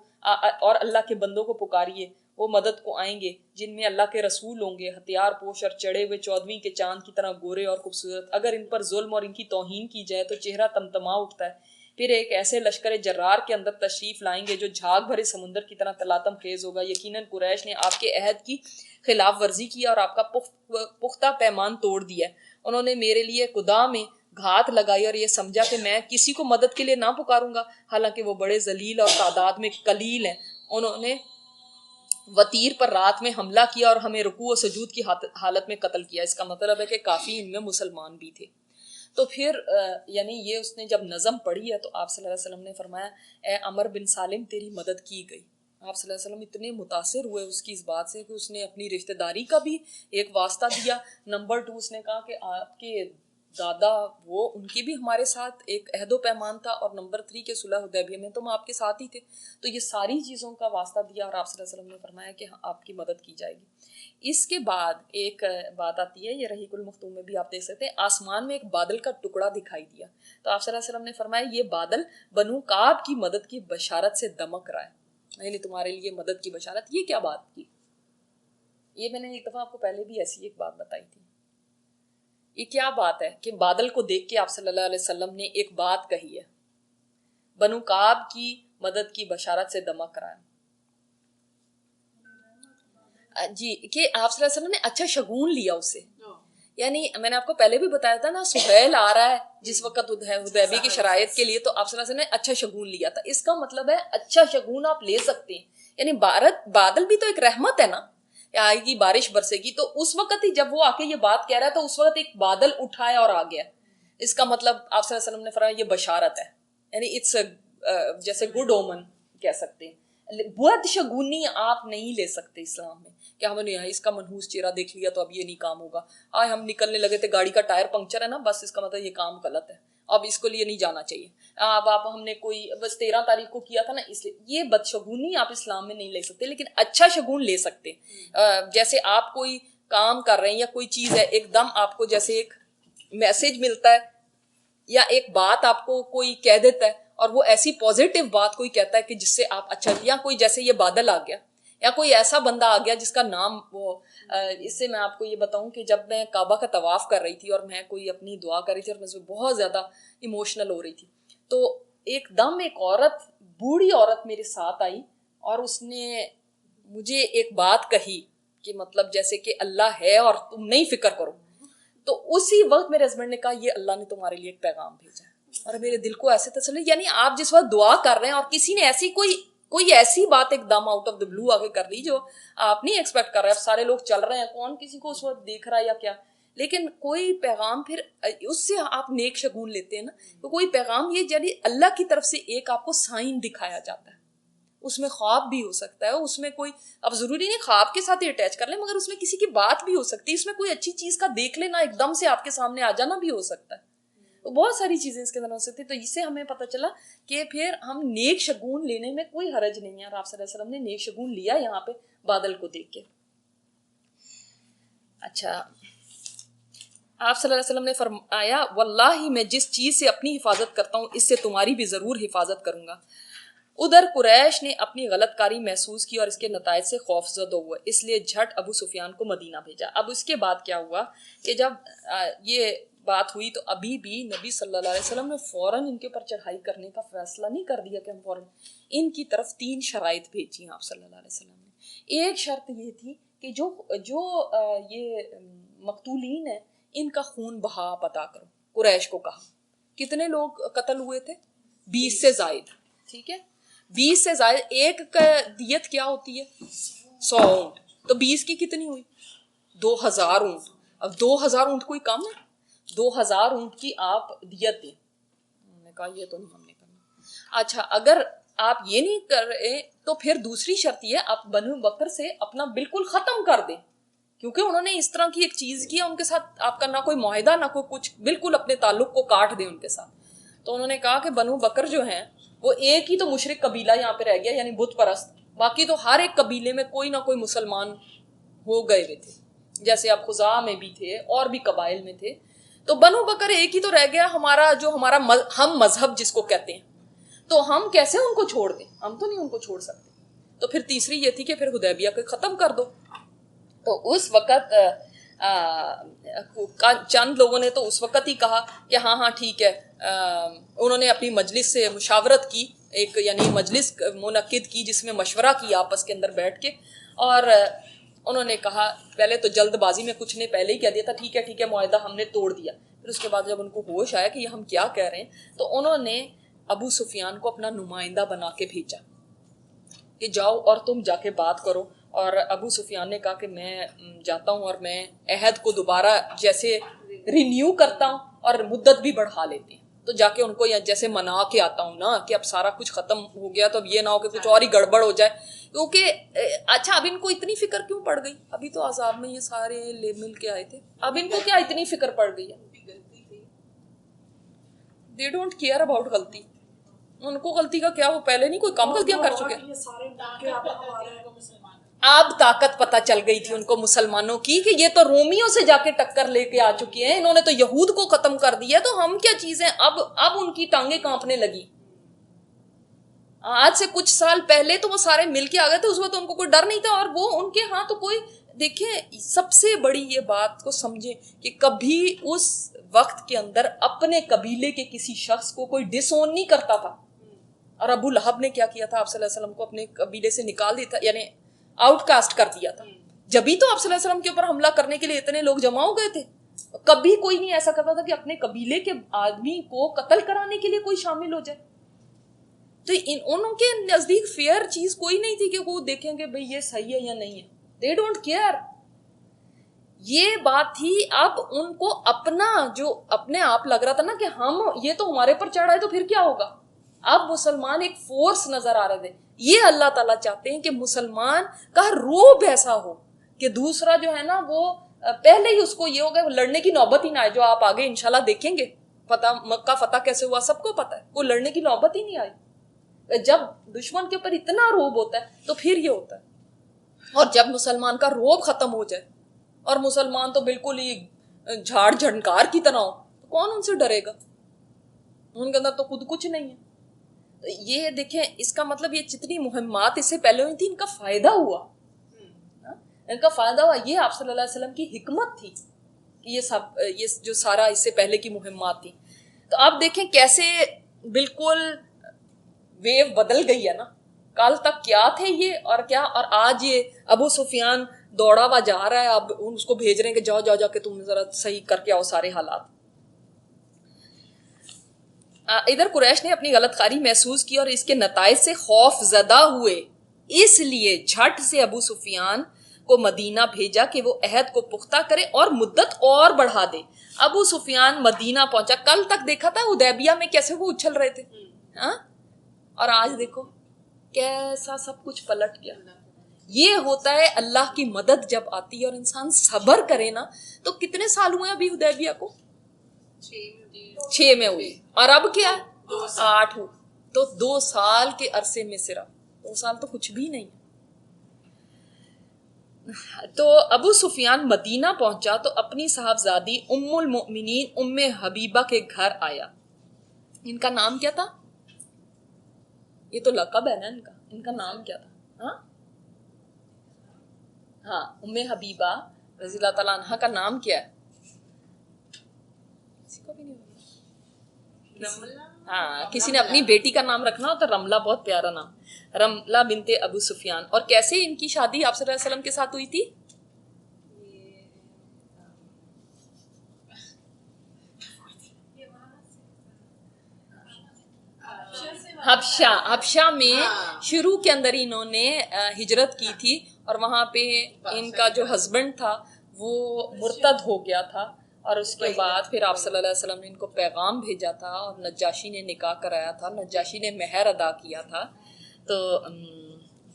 اور اللہ کے بندوں کو پکاریے, وہ مدد کو آئیں گے جن میں اللہ کے رسول ہوں گے, ہتھیار پوش اور چڑھے ہوئے 14ویں کے چاند کی طرح گورے اور خوبصورت. اگر ان پر ظلم اور ان کی توہین کی جائے تو چہرہ تمتما اٹھتا ہے. پھر ایک ایسے لشکر جرار کے اندر تشریف لائیں گے جو جھاگ بھرے سمندر کی طرح تلاطم خیز ہوگا. یقیناً قریش نے آپ کے عہد کی خلاف ورزی کی اور آپ کا پختہ پیمان توڑ دیا. انہوں نے میرے لیے خدا میں گھات لگائی اور یہ سمجھا کہ میں کسی کو مدد کے لیے نہ پکاروں گا, حالانکہ وہ بڑے ذلیل اور تعداد میں قلیل ہیں. انہوں نے وتیر پر رات میں حملہ کیا اور ہمیں رکوع و سجود کی حالت میں قتل کیا. اس کا مطلب ہے کہ کافی ان میں مسلمان بھی تھے. تو پھر یعنی یہ اس نے جب نظم پڑھی ہے تو آپ صلی اللہ علیہ وسلم نے فرمایا اے عمر بن سالم تیری مدد کی گئی. آپ صلی اللہ علیہ وسلم اتنے متاثر ہوئے اس کی اس بات سے کہ اس نے اپنی رشتہ داری کا بھی ایک واسطہ دیا. نمبر 2 اس نے کہا کہ آپ کے دادا وہ ان کی بھی ہمارے ساتھ ایک عہد و پیمان تھا، اور نمبر 3 کے صلح حدیبیہ میں تو ہم آپ کے ساتھ ہی تھے. تو یہ ساری چیزوں کا واسطہ دیا اور آپ صلی اللہ علیہ وسلم نے فرمایا کہ آپ کی مدد کی جائے گی. اس کے بعد ایک بات آتی ہے، یہ رحیق المختوم میں بھی آپ دیکھ سکتے ہیں، آسمان میں ایک بادل کا ٹکڑا دکھائی دیا. تو آپ صلی اللہ علیہ وسلم نے فرمایا یہ بادل بنو کعب کی مدد کی بشارت سے دمک رہا ہے، یعنی تمہارے لیے مدد کی بشارت. یہ کیا بات کی؟ یہ میں نے ایک دفعہ آپ کو پہلے بھی ایسی ایک بات بتائی تھی. یہ کیا بات ہے کہ بادل کو دیکھ کے آپ صلی اللہ علیہ وسلم نے ایک بات کہی ہے، بنو کعب کی مدد کی بشارت سے دمک رہا ہے جی، کہ آپ صلی اللہ علیہ وسلم نے اچھا شگون لیا اس سے. یعنی میں نے آپ کو پہلے بھی بتایا تھا نا، سہیل آ رہا ہے جس وقت حدیبیہ کی شرائط کے لیے، تو آپ صلی اللہ علیہ وسلم نے اچھا شگون لیا تھا. اس کا مطلب ہے اچھا شگون آپ لے سکتے ہیں. یعنی بادل بھی تو ایک رحمت ہے نا، آئے گی بارش برسے گی. تو اس وقت ہی جب وہ آ کے یہ بات کہہ رہا ہے تو اس وقت ایک بادل اٹھایا اور آ گیا. اس کا مطلب آپ صلی اللہ علیہ وسلم نے فرمایا یہ بشارت ہے، یعنی اٹس جیسے گڈ اومن کہہ سکتے ہیں. بد شگونی آپ نہیں لے سکتے اسلام میں کہ ہم نے اس کا منحوس چہرہ دیکھ لیا تو اب یہ نہیں کام ہوگا. ہم نکلنے لگے تھے، گاڑی کا ٹائر پنکچر ہے نا، بس اس کا مطلب یہ کام غلط ہے، اب اس کو لیے نہیں جانا چاہیے. اب ہم نے کوئی بس 13 تاریخ کو کیا تھا نا، اس لیے یہ بدشگونی آپ اسلام میں نہیں لے سکتے. لیکن اچھا شگون لے سکتے. جیسے آپ کوئی کام کر رہے ہیں یا کوئی چیز ہے، ایک دم آپ کو جیسے ایک میسج ملتا ہے یا ایک بات آپ کو کوئی کہہ دیتا ہے، اور وہ ایسی پازیٹیو بات کوئی کہتا ہے کہ جس سے آپ اچھا، یا کوئی جیسے یہ بادل آ گیا یا کوئی ایسا بندہ آ گیا جس کا نام وہ اس سے میں آپ کو یہ بتاؤں کہ جب میں کعبہ کا طواف کر رہی تھی اور میں کوئی اپنی دعا کر رہی تھی اور میں بہت زیادہ ایموشنل ہو رہی تھی، تو ایک دم ایک عورت، بوڑھی عورت میرے ساتھ آئی اور اس نے مجھے ایک بات کہی کہ مطلب جیسے کہ اللہ ہے اور تم نہیں فکر کرو. تو اسی وقت میرے ہسبینڈ نے کہا یہ اللہ نے تمہارے لیے ایک پیغام بھیجا ہے. اور میرے دل کو ایسے تسلی، یعنی آپ جس وقت دعا کر رہے ہیں اور کسی نے ایسی کوئی ایسی بات ایک دم آؤٹ آف دا بلو آگے کر لی جو آپ نہیں ایکسپیکٹ کر رہے. اب سارے لوگ چل رہے ہیں، کون کسی کو اس وقت دیکھ رہا ہے یا کیا، لیکن کوئی پیغام پھر اس سے آپ نیک شگون لیتے ہیں نا. تو کوئی پیغام یہ یعنی اللہ کی طرف سے ایک آپ کو سائن دکھایا جاتا ہے. اس میں خواب بھی ہو سکتا ہے، اس میں کوئی، اب ضروری نہیں خواب کے ساتھ ہی اٹیچ کر لیں، مگر اس میں کسی کی بات بھی ہو سکتی ہے، اس میں کوئی اچھی چیز کا دیکھ لینا ایک دم سے آپ کے سامنے آ جانا بھی ہو سکتا ہے. تو بہت ساری چیزیں اس کے اندر ہو سکتی. تو اس سے ہمیں پتہ چلا کہ پھر ہم نیک شگون لینے میں کوئی حرج نہیں ہے. اور آپ صلی اللہ علیہ وسلم نے نیک شگون لیا یہاں پہ بادل کو دیکھ کے. اچھا، آپ صلی اللہ علیہ وسلم نے فرمایا واللہ میں جس چیز سے اپنی حفاظت کرتا ہوں اس سے تمہاری بھی ضرور حفاظت کروں گا. ادھر قریش نے اپنی غلط کاری محسوس کی اور اس کے نتائج سے خوف زدہ ہوئے، اس لیے جھٹ ابو سفیان کو مدینہ بھیجا. اب اس کے بعد کیا ہوا کہ جب یہ بات ہوئی تو ابھی بھی نبی صلی اللہ علیہ وسلم نے فوراً ان کے اوپر چڑھائی کرنے کا فیصلہ نہیں کر دیا کہ ہم فوراً ان کی طرف 3 شرائط بھیجی آپ صلی اللہ علیہ وسلم نے. ایک شرط یہ تھی کہ جو یہ مقتولین ہیں ان کا خون بہا آپ عطا کرو. قریش کو کہا کتنے لوگ قتل ہوئے تھے؟ 20 سے زائد. ٹھیک ہے، 20 سے زائد. ایک کا دیت کیا ہوتی ہے؟ 100 اونٹ. تو 20 کی کتنی ہوئی؟ 2000 اونٹ. اب 2000 اونٹ کوئی کم ہے؟ 2000 اونٹ کی آپ دیت دیں. انہوں نے کہا یہ تو نہیں ہم نے کرنا. اچھا، اگر آپ یہ نہیں کر رہے تو پھر دوسری شرط یہ آپ بنو بکر سے اپنا بالکل ختم کر دیں، کیونکہ انہوں نے اس طرح کی ایک چیز کی ان کے ساتھ، آپ کا نہ کوئی معاہدہ نہ کوئی کچھ، بالکل اپنے تعلق کو کاٹ دیں ان کے ساتھ. تو انہوں نے کہا کہ بنو بکر جو ہیں وہ ایک ہی تو مشرک قبیلہ یہاں پہ رہ گیا، یعنی بت پرست. باقی تو ہر ایک قبیلے میں کوئی نہ کوئی مسلمان ہو گئے ہوئے تھے، جیسے اب خزاع میں بھی تھے اور بھی قبائل میں تھے. تو بنو بکر ایک ہی تو رہ گیا، ہمارا ہم مذہب جس کو کہتے ہیں. تو ہم کیسے ان کو چھوڑ دیں؟ ہم تو نہیں ان کو چھوڑ سکتے. تو پھر تیسری یہ تھی کہ پھر حدیبیہ کو ختم کر دو. تو اس وقت چند لوگوں نے تو اس وقت ہی کہا کہ ہاں ٹھیک ہے. انہوں نے اپنی مجلس سے مشاورت کی، ایک یعنی مجلس منعقد کی جس میں مشورہ کی آپس کے اندر بیٹھ کے، اور انہوں نے کہا پہلے تو جلد بازی میں کچھ نے پہلے ہی کہہ دیا تھا ٹھیک ہے معاہدہ ہم نے توڑ دیا. پھر اس کے بعد جب ان کو ہوش آیا کہ یہ ہم کیا کہہ رہے ہیں تو انہوں نے ابو سفیان کو اپنا نمائندہ بنا کے بھیجا کہ جاؤ اور تم جا کے بات کرو. اور ابو سفیان نے کہا کہ میں جاتا ہوں اور میں عہد کو دوبارہ جیسے رینیو کرتا ہوں اور مدت بھی بڑھا لیتے ہیں. تو جا کے ان کو جیسے منا کے آتا ہوں نا کہ اب سارا کچھ ختم ہو گیا، تو اب یہ نہ ہو کہ کچھ اور ہی گڑبڑ ہو جائے. کیونکہ اچھا اب ان کو اتنی فکر کیوں پڑ گئی؟ ابھی تو عذاب میں یہ سارے لے مل کے آئے تھے، اب ان کو کیا اتنی فکر پڑ گئی ہے؟ دے ڈونٹ کیئر اباؤٹ غلطی. ان کو غلطی کا کیا, وہ پہلے نہیں کوئی کم غلطیاں کر چکے. اب طاقت پتہ چل گئی تھی ان کو مسلمانوں کی کہ یہ تو رومیوں سے جا کے ٹکر لے کے آ چکی ہیں, انہوں نے تو یہود کو ختم کر دیا, تو ہم کیا چیزیں. اب ان کی ٹانگیں کانپنے لگی. آج سے کچھ سال پہلے تو وہ سارے مل کے آ گئے تھے, اس وقت ان کو کوئی ڈر نہیں تھا, اور وہ ان کے ہاں تو کوئی. دیکھیں سب سے بڑی یہ بات کو سمجھیں کہ کبھی اس وقت کے اندر اپنے قبیلے کے کسی شخص کو کوئی ڈس اون نہیں کرتا تھا. اور ابو لہب نے کیا کیا تھا, آپ صلی اللہ علیہ وسلم کو اپنے قبیلے سے نکال دیا تھا, یعنی آؤٹ کاسٹ کر دیا تھا. جبھی تو آپ صلی اللہ علیہ وسلم کے اوپر حملہ کرنے کے لیے اتنے لوگ جمع ہو گئے تھے. کبھی کوئی نہیں ایسا کرتا تھا کہ اپنے قبیلے کے آدمی کو قتل کرانے کے لیے کوئی شامل ہو جائے. تو انہوں کے نزدیک فیئر چیز کوئی نہیں تھی کہ وہ دیکھیں گے بھئی یہ صحیح ہے یا نہیں ہے. They don't care. یہ بات تھی. اب ان کو اپنا جو اپنے آپ لگ رہا تھا نا کہ ہم یہ تو ہمارے پر چڑھ رہا ہے تو پھر کیا ہوگا. اب مسلمان ایک فورس نظر آ رہے تھے. یہ اللہ تعالیٰ چاہتے ہیں کہ مسلمان کا روب ایسا ہو کہ دوسرا جو ہے نا وہ پہلے ہی اس کو یہ ہوگا, لڑنے کی نوبت ہی نہ آئے. جو آپ آگے انشاءاللہ دیکھیں گے مکہ فتح کیسے ہوا سب کو پتہ ہے, وہ لڑنے کی نوبت ہی نہیں آئی. جب دشمن کے اوپر اتنا روب ہوتا ہے تو پھر یہ ہوتا ہے. اور جب مسلمان کا روب ختم ہو جائے اور مسلمان تو بالکل ہی جھاڑ جھنکار کی طرح ہو, تو کون ان سے ڈرے گا. ان کے اندر تو خود کچھ نہیں ہے. یہ دیکھیں اس کا مطلب یہ جتنی مہمات اس سے پہلے ہوئی تھی ان کا فائدہ ہوا. ان کا فائدہ ہوا. یہ آپ صلی اللہ علیہ وسلم کی حکمت تھی کہ یہ جو سارا اس سے پہلے کی مہمات تھی. تو آپ دیکھیں کیسے بالکل ویو بدل گئی ہے نا. کل تک کیا تھے یہ اور کیا, اور آج یہ ابو سفیان دوڑا ہوا جا رہا ہے. اب اس کو بھیج رہے ہیں کہ جاؤ جاؤ جا کے تم ذرا صحیح کر کے آؤ سارے حالات. ادھر قریش نے اپنی غلط کاری محسوس کی اور اس کے نتائج سے خوف زدہ ہوئے. اس لیے جھٹ سے ابو سفیان کو مدینہ بھیجا کہ وہ عہد کو پختہ کرے اور مدت اور بڑھا دے. ابو سفیان مدینہ پہنچا. کل تک دیکھا تھا حدیبیہ میں کیسے وہ اچھل رہے تھے, اور آج دیکھو کیسا سب کچھ پلٹ گیا. یہ ہوتا ہے اللہ کی مدد جب آتی ہے اور انسان صبر کرے نا. تو کتنے سال ہوئے ابھی حدیبیہ کو؟ 6 میں ہوئی. اور اب کیا 8 ہو. تو 2 سال کے عرصے میں صرف 2 سال تو کچھ بھی نہیں. تو ابو سفیان مدینہ پہنچا تو اپنی صاحبزادی ام المؤمنین ام حبیبہ کے گھر آیا. ان کا نام کیا تھا؟ یہ تو لقب ہے نا ان کا نام کیا تھا؟ ہاں ام حبیبہ رضی اللہ تعالیٰ عنہ کا نام کیا ہے؟ کسی کو بھی نہیں. ہاں کسی نے اپنی بیٹی کا نام رکھنا ہو تو رملہ, بہت پیارا نام, رملہ بنت ابو سفیان. اور کیسے ان کی شادی آپ صلی اللہ علیہ وسلم کے ساتھ ہوئی تھی؟ حبشہ میں شروع کے اندر انہوں نے ہجرت کی تھی, اور وہاں پہ ان کا جو ہسبینڈ تھا وہ مرتد ہو گیا تھا, اور اس کے بعد پھر آپ صلی اللہ علیہ وسلم نے ان کو پیغام بھیجا تھا, اور نجاشی نے نکاح کرایا تھا, نجاشی نے مہر ادا کیا تھا. تو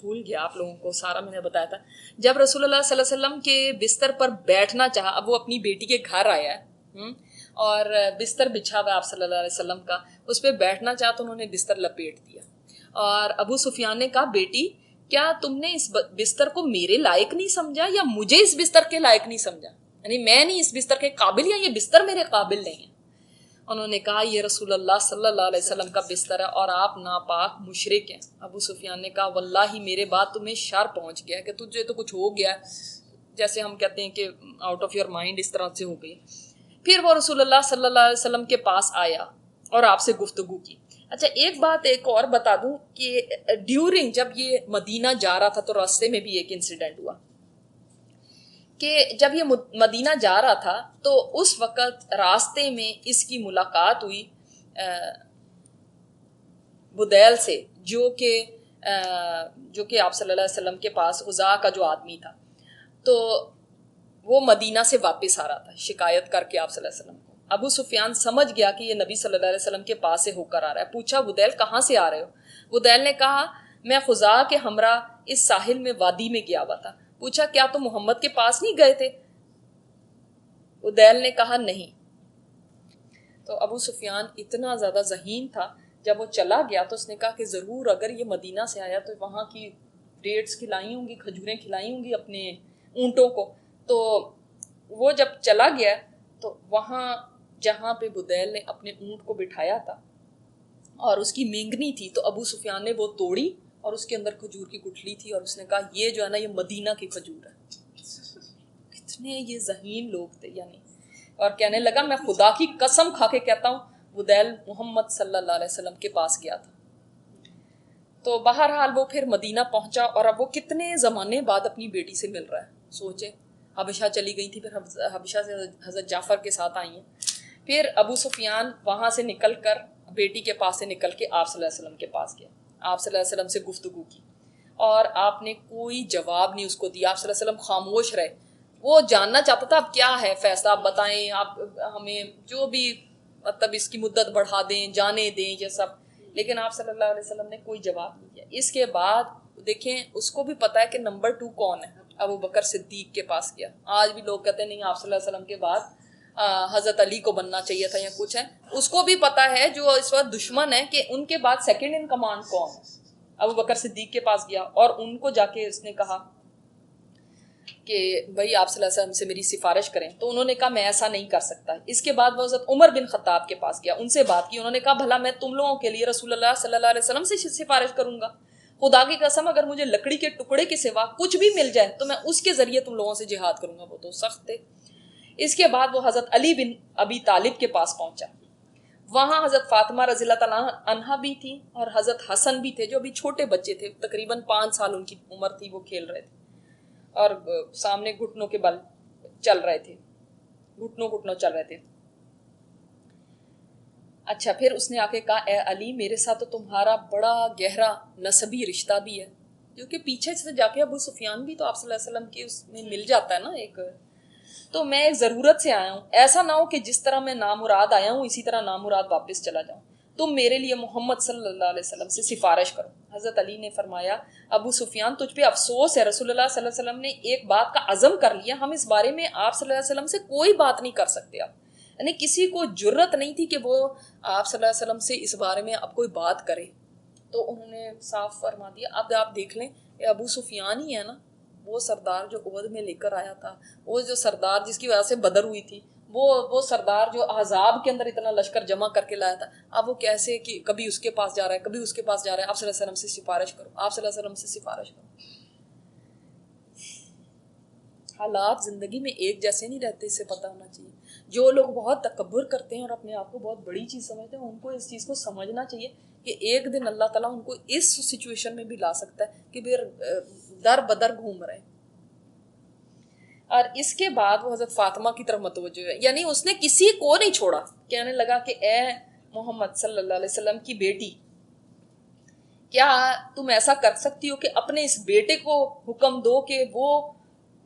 بھول گیا آپ لوگوں کو سارا میں نے بتایا تھا. جب رسول اللہ صلی اللہ علیہ وسلم کے بستر پر بیٹھنا چاہا, اب وہ اپنی بیٹی کے گھر آیا ہے اور بستر بچھا ہوا آپ صلی اللہ علیہ وسلم کا, اس پہ بیٹھنا چاہا تو انہوں نے بستر لپیٹ دیا. اور ابو سفیان نے کہا بیٹی کیا تم نے اس بستر کو میرے لائق نہیں سمجھا یا مجھے اس بستر کے لائق نہیں سمجھا, یعنی میں نہیں اس بستر کے قابل یا یہ بستر میرے قابل نہیں ہے. انہوں نے کہا یہ رسول اللہ صلی اللہ علیہ وسلم کا بستر ہے اور آپ ناپاک مشرک ہیں. ابو سفیان نے کہا واللہ میرے بعد تمہیں شر پہنچ گیا کہ تجھے تو کچھ ہو گیا, جیسے ہم کہتے ہیں کہ آؤٹ آف یور مائنڈ, اس طرح سے ہو گئی. پھر وہ رسول اللہ صلی اللہ علیہ وسلم کے پاس آیا اور آپ سے گفتگو کی. اچھا ایک بات ایک اور بتا دوں کہ ڈیورنگ جب یہ مدینہ جا رہا تھا تو راستے میں بھی ایک انسیڈنٹ ہوا کہ جب یہ مدینہ جا رہا تھا تو اس وقت راستے میں اس کی ملاقات ہوئی بدیل سے, جو کہ آپ صلی اللہ علیہ وسلم کے پاس خزاع کا جو آدمی تھا. تو وہ مدینہ سے واپس آ رہا تھا شکایت کر کے آپ صلی اللہ علیہ وسلم کو. ابو سفیان سمجھ گیا کہ یہ نبی صلی اللہ علیہ وسلم کے پاس سے ہو کر آ رہا ہے. پوچھا بدیل کہاں سے آ رہے ہو؟ بدیل نے کہا میں خزاع کے ہمراہ اس ساحل میں وادی میں گیا ہوا تھا. پوچھا کیا تم محمد کے پاس نہیں گئے تھے؟ بدیل نے کہا نہیں. تو ابو سفیان اتنا زیادہ ذہین تھا، جب وہ چلا گیا تو اس نے کہا کہ ضرور اگر یہ مدینہ سے آیا تو وہاں کی ڈیٹس کھلائی ہوں گی، کھجوریں کھلائی ہوں گی اپنے اونٹوں کو. تو وہ جب چلا گیا تو وہاں جہاں پہ بدیل نے اپنے اونٹ کو بٹھایا تھا اور اس کی مینگنی تھی، تو ابو سفیان نے وہ توڑی اور اس کے اندر کھجور کی گٹھلی تھی، اور اس نے کہا یہ جو ہے نا یہ مدینہ کی کھجور ہے. کتنے یہ ذہین لوگ تھے یعنی. اور کہنے لگا میں خدا کی قسم کھا کے کہتا ہوں بدیل محمد صلی اللہ علیہ وسلم کے پاس گیا تھا. تو بہرحال وہ پھر مدینہ پہنچا، اور اب وہ کتنے زمانے بعد اپنی بیٹی سے مل رہا ہے. سوچے حبشہ چلی گئی تھی، پھر حبشہ سے حضرت جعفر کے ساتھ آئی ہیں. پھر ابو سفیان وہاں سے نکل کر بیٹی کے پاس سے نکل کے آپ صلی اللہ علیہ وسلم کے پاس گیا. آپ صلی اللہ علیہ وسلم سے گفتگو کی اور آپ نے کوئی جواب نہیں اس کو دیا. آپ صلی اللہ علیہ وسلم خاموش رہے. وہ جاننا چاہتا تھا اب کیا ہے فیصلہ، آپ بتائیں، آپ ہمیں جو بھی مطلب اس کی مدت بڑھا دیں، جانے دیں، یہ سب. لیکن آپ صلی اللہ علیہ وسلم نے کوئی جواب نہیں دیا. اس کے بعد دیکھیں اس کو بھی پتا ہے کہ نمبر 2 کون ہے. ابو بکر صدیق کے پاس گیا. آج بھی لوگ کہتے ہیں نہیں آپ صلی اللہ علیہ وسلم کے بعد حضرت علی کو بننا چاہیے تھا یا کچھ ہے. اس کو بھی پتا ہے جو اس وقت دشمن ہے کہ ان کے بعد سیکنڈ ان کمانڈ کون ہے. ابو بکر صدیق کے پاس گیا اور ان کو جا کے اس نے کہا کہ بھائی آپ صلی اللہ علیہ وسلم سے میری سفارش کریں. تو انہوں نے کہا میں ایسا نہیں کر سکتا. اس کے بعد وہ حضرت عمر بن خطاب کے پاس گیا، ان سے بات کی. انہوں نے کہا بھلا میں تم لوگوں کے لیے رسول اللہ صلی اللہ علیہ وسلم سے سفارش کروں گا؟ خدا کی قسم اگر مجھے لکڑی کے ٹکڑے کے سوا کچھ بھی مل جائے تو میں اس کے ذریعے تم لوگوں سے جہاد کروں گا. وہ تو سخت تھے. اس کے بعد وہ حضرت علی بن ابی طالب کے پاس پہنچا. وہاں حضرت فاطمہ رضی اللہ تعالیٰ عنہا بھی تھی اور حضرت حسن بھی تھے جو ابھی چھوٹے بچے تھے، تقریباً 5 سال ان کی عمر تھی. وہ کھیل رہے تھے اور سامنے گھٹنوں کے بل چل رہے تھے، گھٹنوں چل رہے تھے. اچھا پھر اس نے آ کے کہا اے علی میرے ساتھ تو تمہارا بڑا گہرا نسبی رشتہ بھی ہے، کیونکہ پیچھے سے جا کے ابو سفیان بھی تو آپ صلی اللہ علیہ وسلم کے اس میں مل جاتا ہے نا ایک. تو میں ایک ضرورت سے آیا ہوں، ایسا نہ ہو کہ جس طرح میں نامراد آیا ہوں اسی طرح نامراد واپس چلا جاؤں. تم میرے لیے محمد صلی اللہ علیہ وسلم سے سفارش کرو. حضرت علی نے فرمایا ابو سفیان تجھ پہ افسوس ہے، رسول اللہ صلی اللہ علیہ وسلم نے ایک بات کا عزم کر لیا، ہم اس بارے میں آپ صلی اللہ علیہ وسلم سے کوئی بات نہیں کر سکتے. آپ یعنی کسی کو جرت نہیں تھی کہ وہ آپ صلی اللہ علیہ وسلم سے اس بارے میں اب کوئی بات کرے. تو انہوں نے صاف فرما دیا. اب آپ دیکھ لیں ابو سفیان ہی ہے نا وہ سردار جو احد میں لے کر آیا تھا، وہ جو سردار جس کی وجہ سے بدر ہوئی تھی، وہ سردار جو احزاب کے اندر اتنا لشکر جمع کر کے لایا تھا. اب وہ کیسے کہ کبھی اس کے پاس جا رہا ہے کبھی اس کے پاس جا رہا ہے. آپ صلی اللہ علیہ وسلم سے سفارش کرو، آپ صلی اللہ علیہ وسلم سے سفارش کرو. حالات زندگی میں ایک جیسے نہیں رہتے، اس سے پتہ ہونا چاہیے. جو لوگ بہت تکبر کرتے ہیں اور اپنے آپ کو بہت بڑی چیز سمجھتے ہیں ان کو اس چیز کو سمجھنا چاہیے کہ ایک دن اللہ تعالیٰ ان کو اس سچویشن میں بھی لا سکتا ہے کہ پھر در بدر گھوم رہے ہیں. اور اس کے بعد وہ حضرت فاطمہ کی طرف متوجہ ہے، یعنی اس نے کسی کو نہیں چھوڑا. کہنے لگا کہ اے محمد صلی اللہ علیہ وسلم کی بیٹی، کیا تم ایسا کر سکتی ہو کہ اپنے اس بیٹے کو حکم دو کہ وہ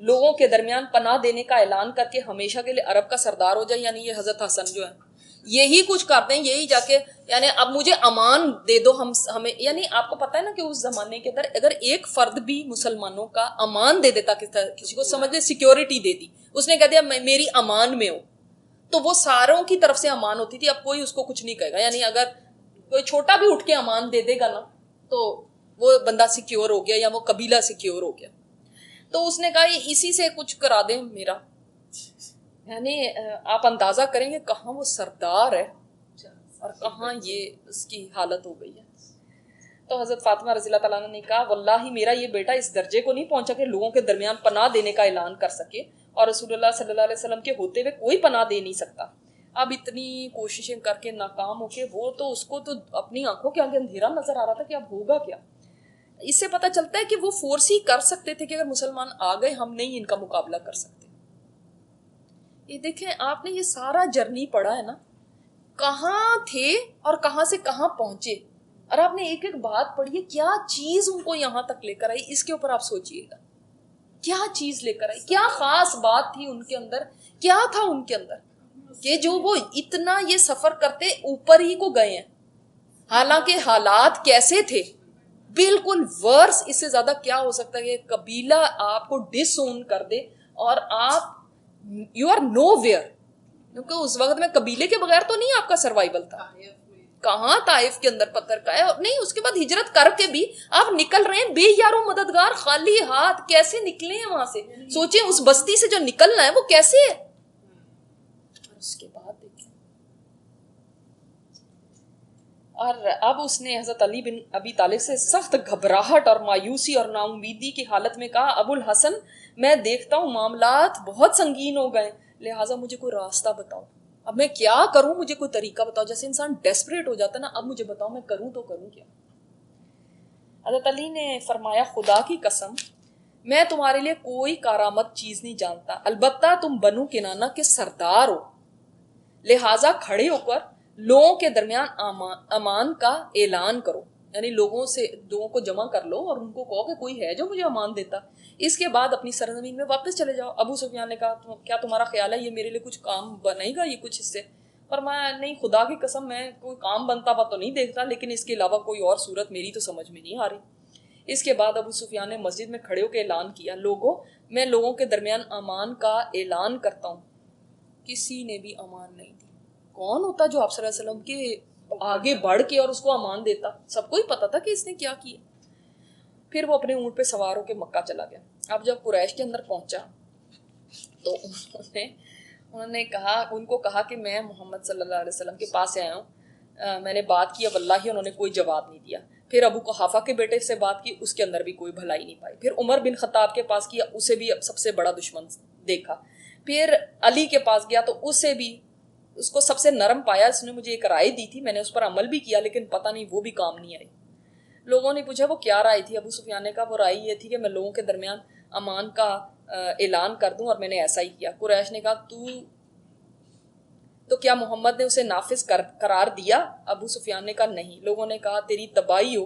لوگوں کے درمیان پناہ دینے کا اعلان کر کے ہمیشہ کے لیے عرب کا سردار ہو جائے. یعنی یہ حضرت حسن جو ہے یہی کچھ کرتے ہیں، یہی جا کے یعنی اب مجھے امان دے دو ہمیں. یعنی آپ کو پتہ ہے نا کہ اس زمانے کے اندر اگر ایک فرد بھی مسلمانوں کا امان دے دیتا کسی کو، سمجھ لے سیکیورٹی دے دی، اس نے کہہ دیا میری امان میں ہو، تو وہ ساروں کی طرف سے امان ہوتی تھی. اب کوئی اس کو کچھ نہیں کہے گا. یعنی اگر کوئی چھوٹا بھی اٹھ کے امان دے دے گا نا تو وہ بندہ سیکیور ہو گیا یا وہ قبیلہ سیکیور ہو گیا. تو اس نے کہا یہ اسی سے کچھ کرا دیں میرا. یعنی آپ اندازہ کریں گے کہاں وہ سردار ہے اور کہاں یہ اس کی حالت ہو گئی ہے. تو حضرت فاطمہ رضی اللہ تعالیٰ عنہ نے کہا واللہ میرا یہ بیٹا اس درجے کو نہیں پہنچا کہ لوگوں کے درمیان پناہ دینے کا اعلان کر سکے، اور رسول اللہ صلی اللہ علیہ وسلم کے ہوتے ہوئے کوئی پناہ دے نہیں سکتا. اب اتنی کوششیں کر کے ناکام ہو کے وہ تو اس کو تو اپنی آنکھوں کے آگے اندھیرا نظر آ رہا تھا کہ اب ہوگا کیا. اس سے پتہ چلتا ہے کہ وہ فورس ہی کر سکتے تھے کہ اگر مسلمان آ گئے ہم نہیں ان کا مقابلہ کر سکتے. یہ دیکھیں آپ نے یہ سارا جرنی پڑھا ہے نا، کہاں تھے اور کہاں سے کہاں پہنچے، اور آپ نے ایک ایک بات پڑھی ہے. کیا چیز ان کو یہاں تک لے کر آئی، اس کے اوپر آپ سوچئے گا. کیا چیز لے کر آئی، کیا خاص بات تھی ان کے اندر، کیا تھا ان کے اندر کہ جو وہ اتنا یہ سفر کرتے اوپر ہی کو گئے ہیں. حالانکہ حالات کیسے تھے، بالکل ورس. اس سے زیادہ کیا ہو سکتا ہے کہ قبیلہ آپ کو ڈس اون کر دے اور آپ یو آر نو ویئر. کیونکہ اس وقت میں قبیلے کے بغیر تو نہیں آپ کا سروائیول تھا. کہاں طائف کے اندر پتھر کا ہے, اور نہیں اس کے بعد ہجرت کر کے بھی آپ نکل رہے ہیں بے یار و مددگار, خالی ہاتھ کیسے نکلے ہیں وہاں سے؟ سوچیں اس بستی سے جو نکلنا ہے وہ کیسے ہے. اس کے بعد دیکھیں, اور اب اس نے حضرت علی بن ابی طالب سے سخت گھبراہٹ اور مایوسی اور نا امیدی کی حالت میں کہا, ابو الحسن میں دیکھتا ہوں معاملات بہت سنگین ہو گئے, لہٰذا مجھے کوئی راستہ بتاؤ. اب میں کیا کروں, مجھے کوئی طریقہ بتاؤ. جیسے انسان ڈیسپریٹ ہو جاتا ہے نا, اب مجھے بتاؤ میں کروں تو کروں کیا. حضرت علی نے فرمایا, خدا کی قسم میں تمہارے لیے کوئی کارآمد چیز نہیں جانتا, البتہ تم بنو کنانہ کے سردار ہو, لہٰذا کھڑے ہو کر لوگوں کے درمیان امان کا اعلان کرو. یعنی لوگوں کو جمع کر لو اور ان کو کہو کہ کوئی ہے جو مجھے امان دیتا, اس کے بعد اپنی سرزمین میں واپس چلے جاؤ. ابو سفیان نے کہا, کیا تمہارا خیال ہے یہ میرے لیے کچھ کام بنے گا, یہ کچھ اس سے؟ فرمایا, نہیں خدا کی قسم میں کوئی کام بنتا ہوا تو نہیں دیکھتا, لیکن اس کے علاوہ کوئی اور صورت میری تو سمجھ میں نہیں آ رہی. اس کے بعد ابو سفیان نے مسجد میں کھڑے ہو کے اعلان کیا, لوگوں میں لوگوں کے درمیان امان کا اعلان کرتا ہوں. کسی نے بھی امان نہیں دی. کون ہوتا جو آپ صلی اللہ علیہ وسلم کے آگے بڑھ کے اور اس کو امان دیتا؟ سب کو ہی پتا تھا کہ اس نے کیا کیا. پھر وہ اپنے اونٹ پہ سوار ہو کے مکہ چلا گیا. اب جب قریش کے اندر پہنچا تو انہوں نے کہا, ان کو کہا کہ میں محمد صلی اللہ علیہ وسلم کے پاس آیا ہوں, میں نے بات کی, واللہ انہوں نے کوئی جواب نہیں دیا. پھر ابو قحافہ کے بیٹے سے بات کی, اس کے اندر بھی کوئی بھلائی نہیں پائی. پھر عمر بن خطاب کے پاس کیا, اسے بھی سب سے بڑا دشمن دیکھا. پھر علی کے پاس گیا تو اسے بھی اس کو سب سے نرم پایا. اس نے مجھے ایک رائے دی تھی, میں نے اس پر عمل بھی کیا, لیکن پتہ نہیں وہ بھی کام نہیں آئی. لوگوں نے پوچھا وہ کیا رائے تھی؟ ابو سفیان نے کہا وہ رائے یہ تھی کہ میں لوگوں کے درمیان امان کا اعلان کر دوں, اور میں نے ایسا ہی کیا. قریش نے کہا تو کیا محمد نے اسے نافذ قرار دیا؟ ابو سفیان نے کہا نہیں. لوگوں نے کہا تیری تباہی ہو,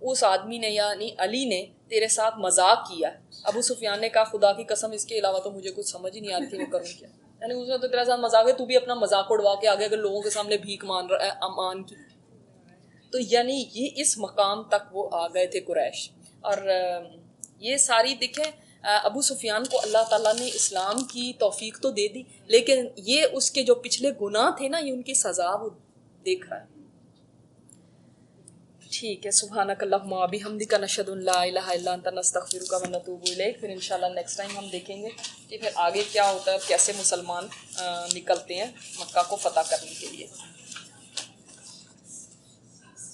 اس آدمی نے یعنی علی نے تیرے ساتھ مذاق کیا. ابو سفیان نے کہا خدا کی قسم اس کے علاوہ تو مجھے کچھ سمجھ ہی نہیں آ رہی تھی میں کروں کیا. یعنی اس نے تو تیرے ساتھ مذاق ہے, تو بھی اپنا مذاق اڑوا کے آگے اگر لوگوں کے سامنے بھیک مان رہا ہے امان کی. تو یعنی یہ اس مقام تک وہ آ گئے تھے قریش. اور یہ ساری دیکھیں, ابو سفیان کو اللہ تعالیٰ نے اسلام کی توفیق تو دے دی, لیکن یہ اس کے جو پچھلے گناہ تھے نا, یہ ان کی سزا وہ دیکھ رہا ہے. ٹھیک ہے, سبحانک اللہم و بحمدک نشہد ان لا الہ الا انت نستغفرک و نتوب الیک. پھر انشاءاللہ نیکسٹ ٹائم ہم دیکھیں گے کہ پھر آگے کیا ہوتا ہے, کیسے مسلمان نکلتے ہیں مکہ کو فتح کرنے کے لیے.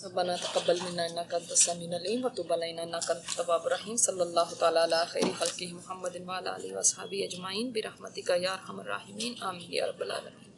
ربنا تقبل منا انک انت السمیع العلیم وتب علینا انک انت التواب الرحیم. صلی اللہ تعالی علی خیر خلقہ محمد وعلی آلہ وصحبہ اجمعین برحمتک یا ارحم الراحمین, آمین یا رب العالمین.